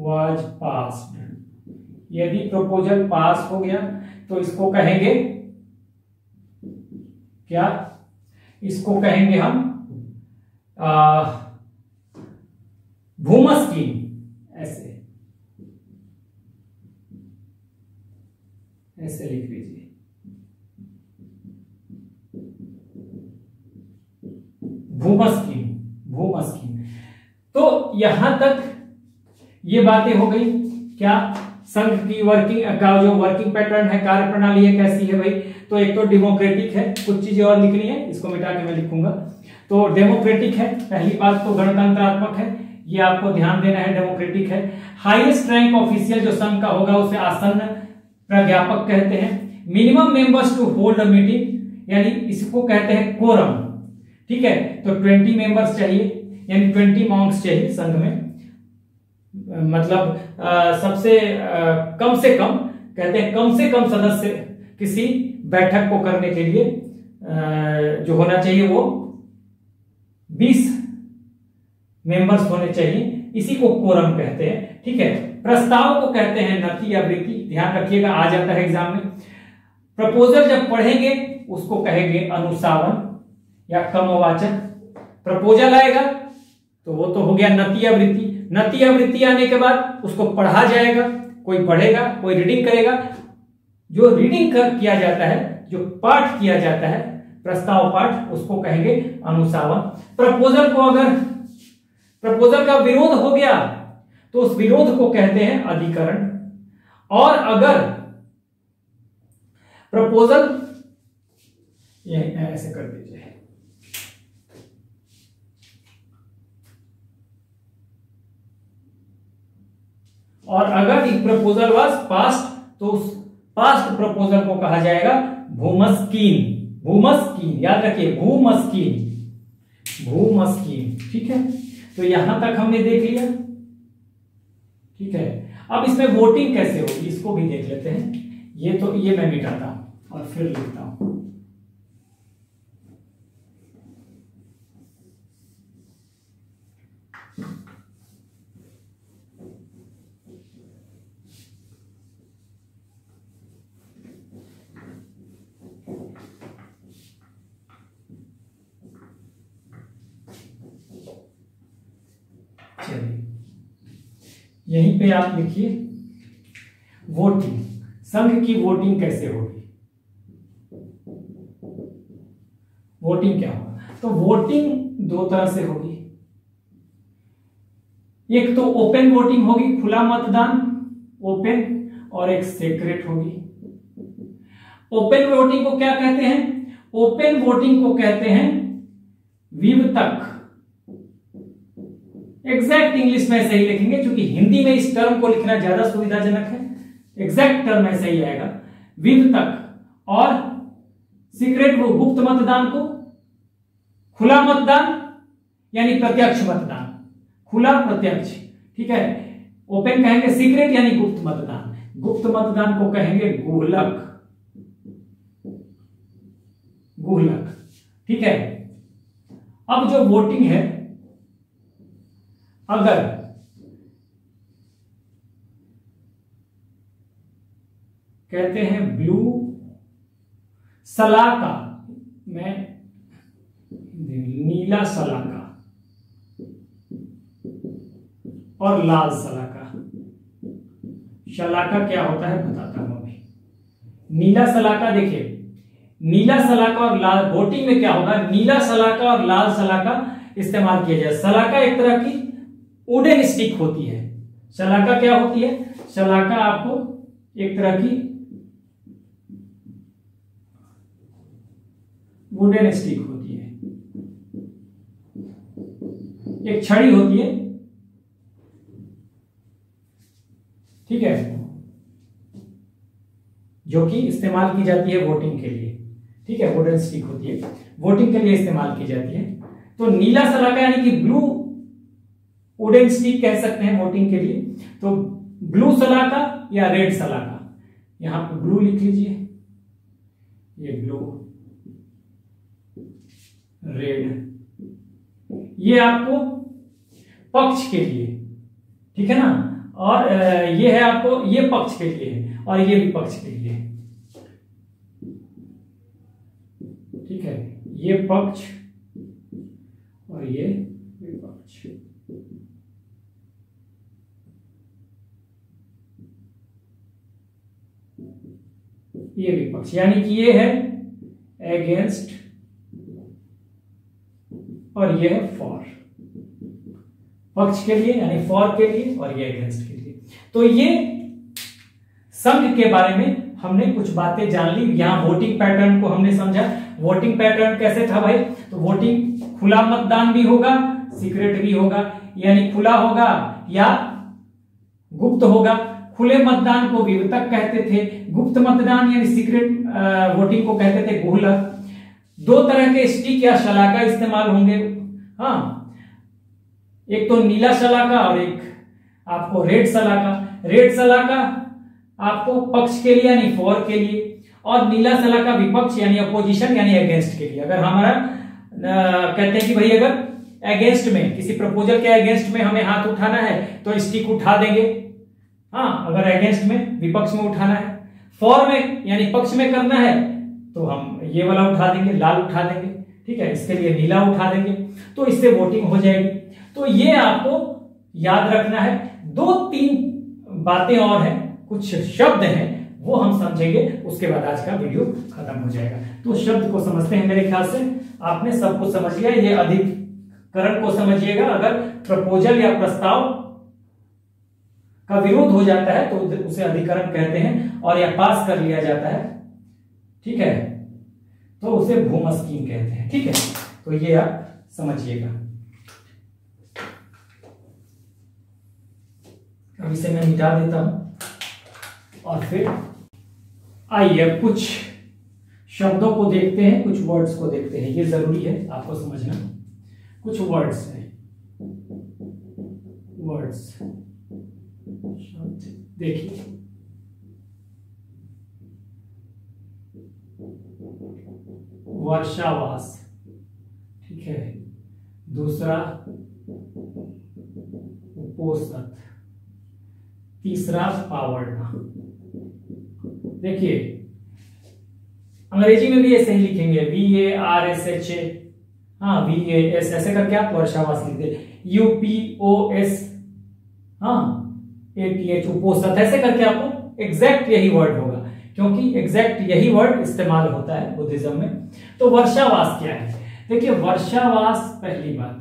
was passed। यदि प्रपोजल पास हो गया तो इसको कहेंगे क्या, इसको कहेंगे हम भूमस की, ऐसे ऐसे लिख लीजिए, भूमस की, भूमस की। तो यहां तक ये बातें हो गई क्या, संघ की वर्किंग का जो वर्किंग पैटर्न है, कार्य प्रणाली है, कैसी है भाई। तो एक तो डेमोक्रेटिक है, कुछ चीजें और लिखनी है, इसको मिटा के मैं लिखूंगा। तो डेमोक्रेटिक है, पहली बात तो गणतंत्रात्मक है, ये आपको ध्यान देना है, डेमोक्रेटिक है। हाईएस्ट रैंक ऑफिशियल जो संघ का होगा उसे आसन्न प्राध्यापक कहते हैं। Minimum members to hold a meeting, यानी इसको कहते हैं कोरम, ठीक है। तो 20 मेंबर्स चाहिए, यानी 20 मॉन्क्स चाहिए संघ में, मतलब सबसे कम से कम, कहते हैं कम से कम सदस्य किसी बैठक को करने के लिए जो होना चाहिए वो 20 मेंबर्स होने चाहिए, इसी को कोरम कहते हैं, ठीक है। प्रस्ताव को कहते हैं नति या वृत्ति, ध्यान रखिएगा, आ जाता है एग्जाम में। प्रपोजल जब पढ़ेंगे उसको कहेंगे अनुसावन या क्रमवाचन। प्रपोजल आएगा तो वो तो हो गया नति या वृत्ति। नति या वृत्ति आने के बाद उसको पढ़ा जाएगा, कोई पढ़ेगा, कोई रीडिंग करेगा। जो रीडिंग किया जाता है, जो पाठ किया जाता है, प्रस्ताव पाठ, उसको कहेंगे अनुसावन। प्रपोजल को अगर प्रपोजल का विरोध हो गया तो उस विरोध को कहते हैं अधिकरण। और अगर प्रपोजल, ये ऐसे कर दीजिए, और अगर इफ प्रपोजल वाज पास्ट तो उस पास्ट प्रपोजल को कहा जाएगा भूमस्कीन। भूमस्कीन, याद रखिए, भूमस्कीन, भूमस्कीन, ठीक है। तो यहां तक हमने देख लिया, ठीक है। अब इसमें वोटिंग कैसे होगी इसको भी देख लेते हैं। ये तो ये मैं मिटाता हूं और फिर लिखता हूं। चलिए यहीं पे आप लिखिए वोटिंग, संघ की वोटिंग कैसे होगी, वोटिंग क्या होगा। तो वोटिंग दो तरह से होगी, एक तो ओपन वोटिंग होगी, खुला मतदान, ओपन, और एक सीक्रेट होगी। ओपन वोटिंग को क्या कहते हैं, ओपन वोटिंग को कहते हैं विवतक। एग्जैक्ट इंग्लिश में सही लिखेंगे क्योंकि हिंदी में इस टर्म को लिखना ज्यादा सुविधाजनक है, एग्जैक्ट टर्म में सही आएगा विवतक। और सीक्रेट वो गुप्त मतदान को, खुला मतदान यानी प्रत्यक्ष मतदान, खुला प्रत्यक्ष, ठीक है। ओपन कहेंगे सीक्रेट यानी गुप्त मतदान, गुप्त मतदान को कहेंगे गुहलक, गुहलक, ठीक है। अब जो वोटिंग है, अगर कहते हैं ब्लू सलाका, मैं नीला सलाका और लाल सलाका। सलाका क्या होता है बताता हूं अभी। नीला सलाका, देखिए नीला सलाका और लाल, वोटिंग में क्या होगा, नीला सलाका और लाल सलाका इस्तेमाल किया जाए। सलाका एक तरह की वुडन स्टिक होती है। सलाका क्या होती है, सलाका आपको एक तरह की वुडन स्टिक होती है, एक छड़ी होती है, ठीक है, जो कि इस्तेमाल की जाती है वोटिंग के लिए, ठीक है। वुडन स्टिक होती है, वोटिंग के लिए इस्तेमाल की जाती है। तो नीला सलाका यानी कि ब्लू वुडन स्टिक कह सकते हैं वोटिंग के लिए। तो ब्लू सलाका या रेड सलाका, यहां पे ब्लू लिख लीजिए, ये ब्लू, रेड, ये आपको पक्ष के लिए, ठीक है ना। और ये है आपको, ये पक्ष के लिए है और ये विपक्ष के लिए है। ठीक है, ये पक्ष और ये विपक्ष। ये विपक्ष, यानी कि ये है अगेंस्ट और ये है फॉर। पक्ष के लिए यानी फॉर के लिए और ये अगेंस्ट के लिए। तो ये संघ के बारे में हमने कुछ बातें जान ली। यहां वोटिंग पैटर्न को हमने समझा। वोटिंग पैटर्न कैसे था भाई? तो वोटिंग खुला मतदान भी होगा, सीक्रेट भी होगा, यानी खुला होगा या गुप्त होगा। खुले मतदान को विवर्तक कहते थे, गुप्त मतदान यानी सीक्रेट वोटिंग को कहते थे गुहलक। दो तरह के स्टिक या शलाका इस्तेमाल होंगे। हाँ, एक तो नीला शलाका और एक आपको रेड शलाका। रेड शलाका आपको पक्ष के लिए यानी फॉर के लिए, और नीला शलाका विपक्ष यानी अपोजिशन यानी अगेंस्ट के लिए। अगर हमारा कहते हैं कि भाई अगर अगेंस्ट में, किसी प्रपोजल के अगेंस्ट में हमें हाथ उठाना है तो स्टिक उठा देंगे। हाँ, अगर अगेंस्ट में, विपक्ष में उठाना है। फॉर में यानी पक्ष में करना है तो हम ये वाला उठा देंगे, लाल उठा देंगे। ठीक है, इसके लिए नीला उठा देंगे, तो इससे वोटिंग हो जाएगी। तो ये आपको याद रखना है। 2-3 बातें और हैं, कुछ शब्द हैं, वो हम समझेंगे, उसके बाद आज का वीडियो खत्म हो जाएगा। तो शब्द को समझते हैं। मेरे ख्याल से आपने सब कुछ समझ लिया। ये अधिकरण को समझिएगा। अगर प्रपोजल या प्रस्ताव का विरोध हो जाता है तो उसे अधिकरण कहते हैं, और या पास कर लिया जाता है, ठीक है, तो उसे भूमस्कीम कहते हैं। ठीक है, तो ये आप समझिएगा। अब इसे मैं मिटा देता हूं और फिर आइए कुछ शब्दों को देखते हैं, कुछ वर्ड्स को देखते हैं। ये जरूरी है आपको समझना। कुछ वर्ड्स हैं, वर्ड्स शब्द देखिए। वर्षावास, ठीक है। दूसरा उपोषण, तीसरा पावरना। देखिए अंग्रेजी में भी ऐसे ही लिखेंगे, VARSHA, हाँ VAS, ऐसे करके आप वर्षावास लिख दे। UPOS, हाँ ATH, उपोषण, ऐसे करके आपको एग्जैक्ट यही वर्ड होगा, क्योंकि एग्जैक्ट यही वर्ड इस्तेमाल होता है बुद्धिज्म में। तो वर्षावास क्या है? देखिए वर्षावास, पहली बात,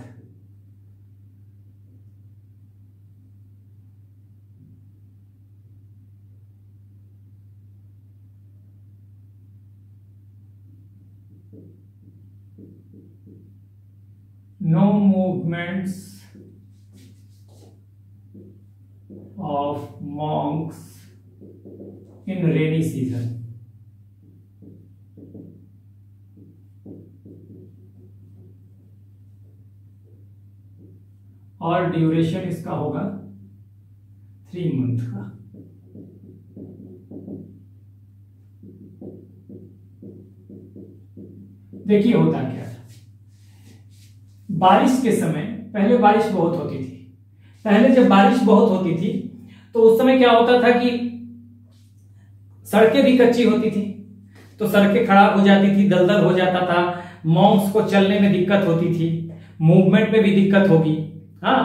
no movements of monks in rainy season। और ड्यूरेशन इसका होगा 3 मंथ का। देखिए होता क्या था, बारिश के समय, पहले बारिश बहुत होती थी। पहले जब बारिश बहुत होती थी तो उस समय क्या होता था कि सड़कें भी कच्ची होती थी, तो सड़कें खराब हो जाती थी, दलदल हो जाता था, मॉन्क्स को चलने में दिक्कत होती थी, मूवमेंट में भी दिक्कत होगी, हाँ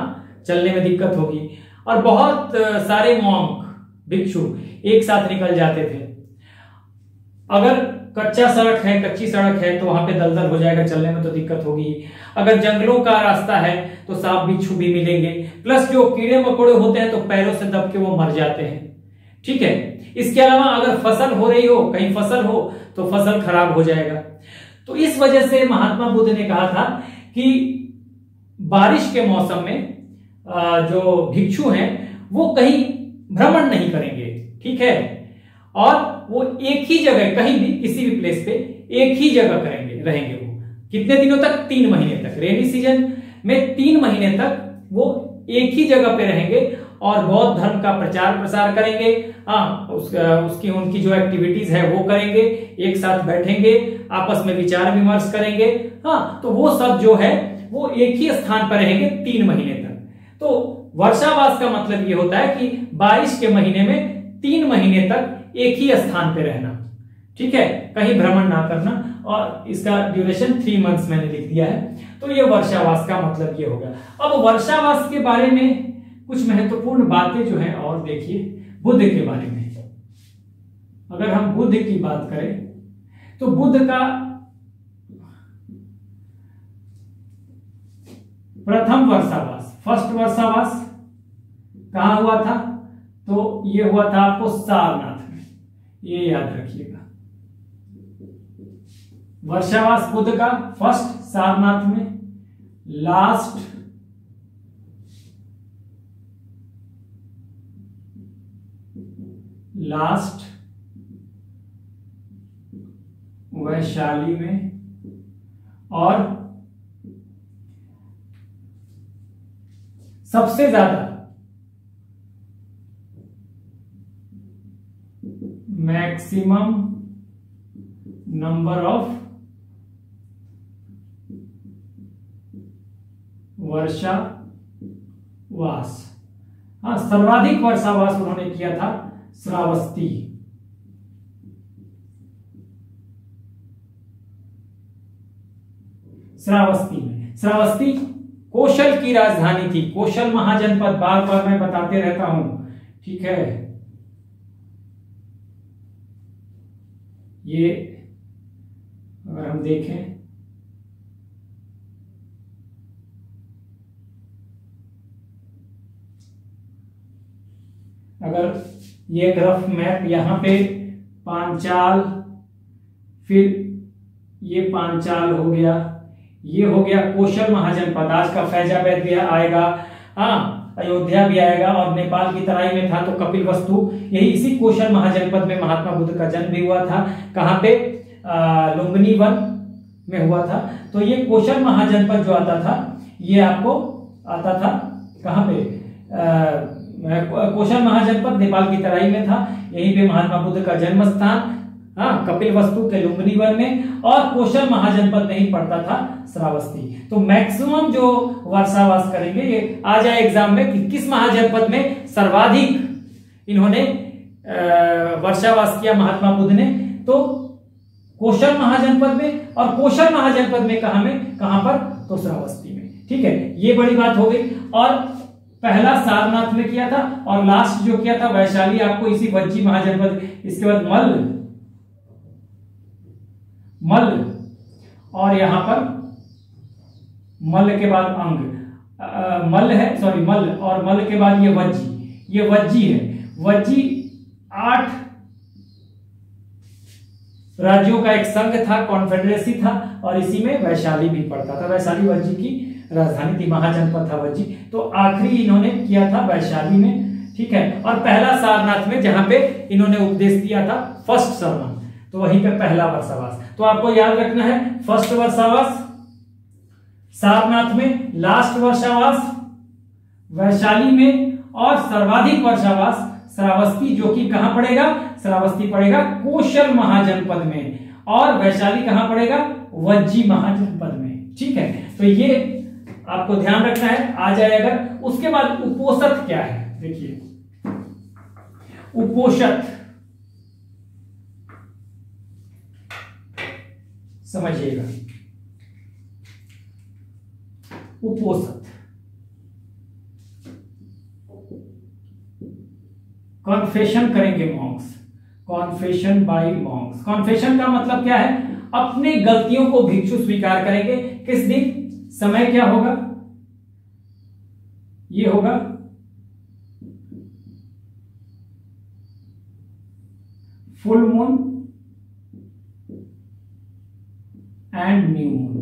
चलने में दिक्कत होगी, और बहुत सारे मॉन्क भिक्षु एक साथ निकल जाते थे। अगर कच्चा सड़क है, कच्ची सड़क है, तो वहां पे दलदल हो जाएगा, चलने में तो दिक्कत होगी। अगर जंगलों का रास्ता है तो सांप बिच्छू भी मिलेंगे, प्लस जो कीड़े मकोड़े होते हैं तो पैरों से दब के वो मर जाते हैं। ठीक है, इसके अलावा अगर फसल हो रही हो, कहीं फसल हो तो फसल खराब हो जाएगा। तो इस वजह से महात्मा बुद्ध ने कहा था कि बारिश के मौसम में जो भिक्षु हैं वो कहीं भ्रमण नहीं करेंगे, ठीक है, और वो एक ही जगह, कहीं भी किसी भी प्लेस पे एक ही जगह रहेंगे। वो कितने दिनों तक? 3 महीने तक। रेनी सीजन में 3 महीने तक वो एक ही जगह पे रहेंगे और बौद्ध धर्म का प्रचार प्रसार करेंगे। हाँ, उसकी उनकी जो एक्टिविटीज है वो करेंगे, एक साथ बैठेंगे, आपस में विचार विमर्श करेंगे। हाँ, तो वो सब जो है वो एक ही स्थान पर रहेंगे 3 महीने तक। तो वर्षावास का मतलब ये होता है कि बारिश के महीने में 3 महीने तक एक ही स्थान पे रहना, ठीक है, कहीं भ्रमण ना करना, और इसका ड्यूरेशन 3 मंथ्स मैंने लिख दिया है। तो ये वर्षावास का मतलब ये होगा। अब वर्षावास के बारे में कुछ महत्वपूर्ण बातें जो है और देखिए, बुध के बारे में अगर हम बुध की बात करें तो बुध का प्रथम वर्षावास, फर्स्ट वर्षावास कहां हुआ था? तो ये हुआ था आपको सारनाथ में, ये याद रखिएगा। वर्षावास बुध का फर्स्ट सारनाथ में, लास्ट वैशाली में, और सबसे ज्यादा मैक्सिमम नंबर ऑफ वर्षावास, हाँ, सर्वाधिक वर्षावास उन्होंने किया था श्रावस्ती। श्रावस्ती में, श्रावस्ती कौशल की राजधानी थी, कौशल महाजनपद, बार बार मैं बताते रहता हूं, ठीक है। ये अगर हम देखें अगर ये ग्रफ मैप यहां पे पांचाल, फिर ये पांचाल हो गया, ये हो गया कौशल महाजनपद, आज का फैजाबाद भी आएगा, हाँ, अयोध्या भी आएगा, और नेपाल की तराई में था तो कपिलवस्तु, यही इसी कौशल महाजनपद में महात्मा बुद्ध का जन्म भी हुआ था। कहां पे? लुम्बिनी वन में हुआ था। तो ये कौशल महाजनपद जो आता था, ये आपको आता था कहां पे? कौशल महाजनपद नेपाल की तराई में था, यहीं पे महात्मा बुद्ध का जन्म स्थान, हाँ, कपिलवस्तु के लुम्बिनी वन में, और कौशल महाजनपद में ही पड़ता था श्रावस्ती। तो मैक्सिमम जो वर्षावास करेंगे, ये आ जाए एग्जाम में कि किस महाजनपद में सर्वाधिक इन्होंने वर्षावास किया महात्मा बुद्ध ने, तो कौशल महाजनपद में, और कौशल महाजनपद में कहां पर? तो श्रावस्ती में, ठीक है। ये बड़ी बात हो गई। और पहला सारनाथ में किया था, और लास्ट जो किया था वैशाली, आपको इसी वज्जी महाजनपद, इसके बाद मल, और यहां पर मल के बाद मल है, सॉरी, मल, और मल के बाद ये वज्जी है। वज्जी 8 राज्यों का एक संघ था, कॉन्फेडरेसी था, और इसी में वैशाली भी पड़ता था। वैशाली वज्जी की राजधानी थी, महाजनपद था वज्जी। तो आखिरी इन्होंने किया था वैशाली में, ठीक है। और पहला सारनाथ में, जहां पे इन्होंने उपदेश दिया था, फर्स्ट सरमन, तो वहीं पे पहला वर्षावास। तो आपको याद रखना है, फर्स्ट वर्षावास सारनाथ में, लास्ट वर्षावास वैशाली में, और सर्वाधिक वर्षावास श्रावस्ती, जो कि कहां पड़ेगा? श्रावस्ती पड़ेगा कौशल महाजनपद में, और वैशाली कहां पड़ेगा? वज्जी महाजनपद में, ठीक है। तो ये आपको ध्यान रखना है, आ जाएगा। उसके बाद उपोषित क्या है? देखिए, उपोषित समझिएगा। उपोषित कॉन्फेशन करेंगे monks, confession by monks. Confession का मतलब क्या है? अपनी गलतियों को भिक्षु स्वीकार करेंगे। किस दिन? समय क्या होगा? ये होगा full moon and new moon,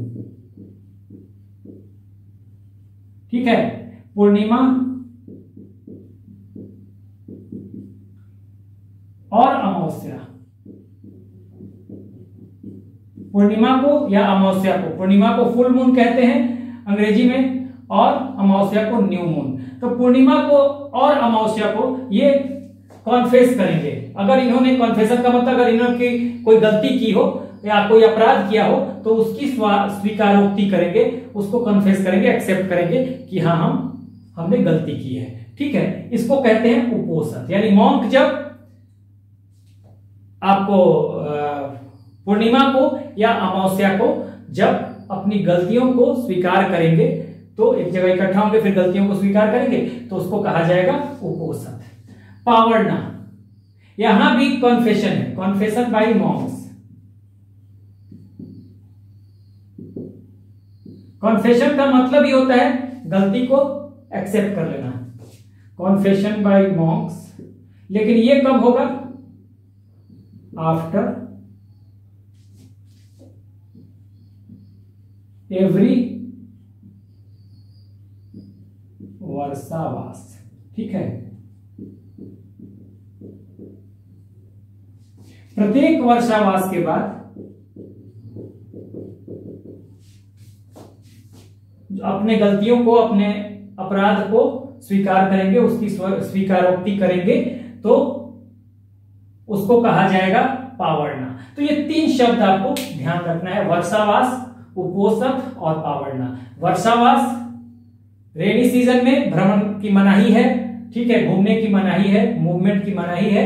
ठीक है। पूर्णिमा और अमावस्या, पूर्णिमा को या अमावस्या को, पूर्णिमा को फुल मून कहते हैं अंग्रेजी में, और अमावस्या को न्यू मून। तो पूर्णिमा को और अमावस्या को ये कॉन्फेस करेंगे। अगर इन्होंने, कॉन्फेशन का मतलब अगर इन्होंने कोई गलती की हो या कोई अपराध किया हो, तो उसकी स्वीकारोक्ति करेंगे, उसको कन्फेस करेंगे, एक्सेप्ट करेंगे कि हाँ, हम हमने गलती की है, ठीक है। इसको कहते हैं उपोषित, यानी मॉन्क जब आपको पूर्णिमा को या अमावस्या को जब अपनी गलतियों को स्वीकार करेंगे, तो एक जगह इकट्ठा होंगे, फिर गलतियों को स्वीकार करेंगे, तो उसको कहा जाएगा उपोषित। पावरना, यहां भी कॉन्फेशन है, कॉन्फेशन बाय मॉन्क्स। कॉन्फेशन का मतलब ही होता है गलती को एक्सेप्ट कर लेना, कॉन्फेशन बाय मॉन्क्स। लेकिन ये कब होगा? आफ्टर एवरी वर्षावास, ठीक है। प्रत्येक वर्षावास के बाद अपने गलतियों को, अपने अपराध को स्वीकार करेंगे, उसकी स्वीकारोक्ति करेंगे, तो उसको कहा जाएगा पावरना। तो ये 3 शब्द आपको ध्यान रखना है, वर्षावास, उपोषित और पावरना। वर्षावास रेनी सीजन में भ्रमण की मनाही है, ठीक है, घूमने की मनाही है, मूवमेंट की मनाही है।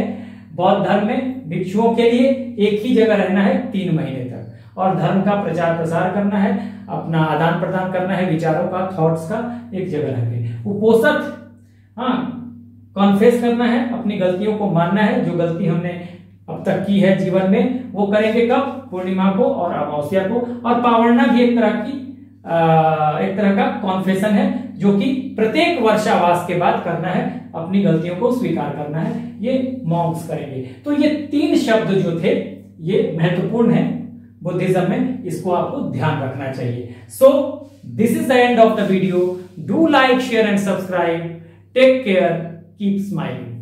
बौद्ध धर्म में भिक्षुओं के लिए एक ही जगह रहना है 3 महीने तक, और धर्म का प्रचार प्रसार करना है, अपना आदान प्रदान करना है विचारों का, थॉट्स का, एक जगह रह के। उपोषित, हाँ, कॉन्फेस करना है, अपनी गलतियों को मानना है, जो गलती हमने अब तक की है जीवन में, वो करेंगे कब? पूर्णिमा को और अमावस्या को। और पावरना भी एक तरह का कॉन्फेशन है, जो कि प्रत्येक वर्षावास के बाद करना है, अपनी गलतियों को स्वीकार करना है, ये मॉन्क्स करेंगे। तो ये 3 शब्द जो थे ये महत्वपूर्ण है बुद्धिज्म में, इसको आपको ध्यान रखना चाहिए। So this is the end of the video. Do like, share and subscribe. Take care, keep smiling.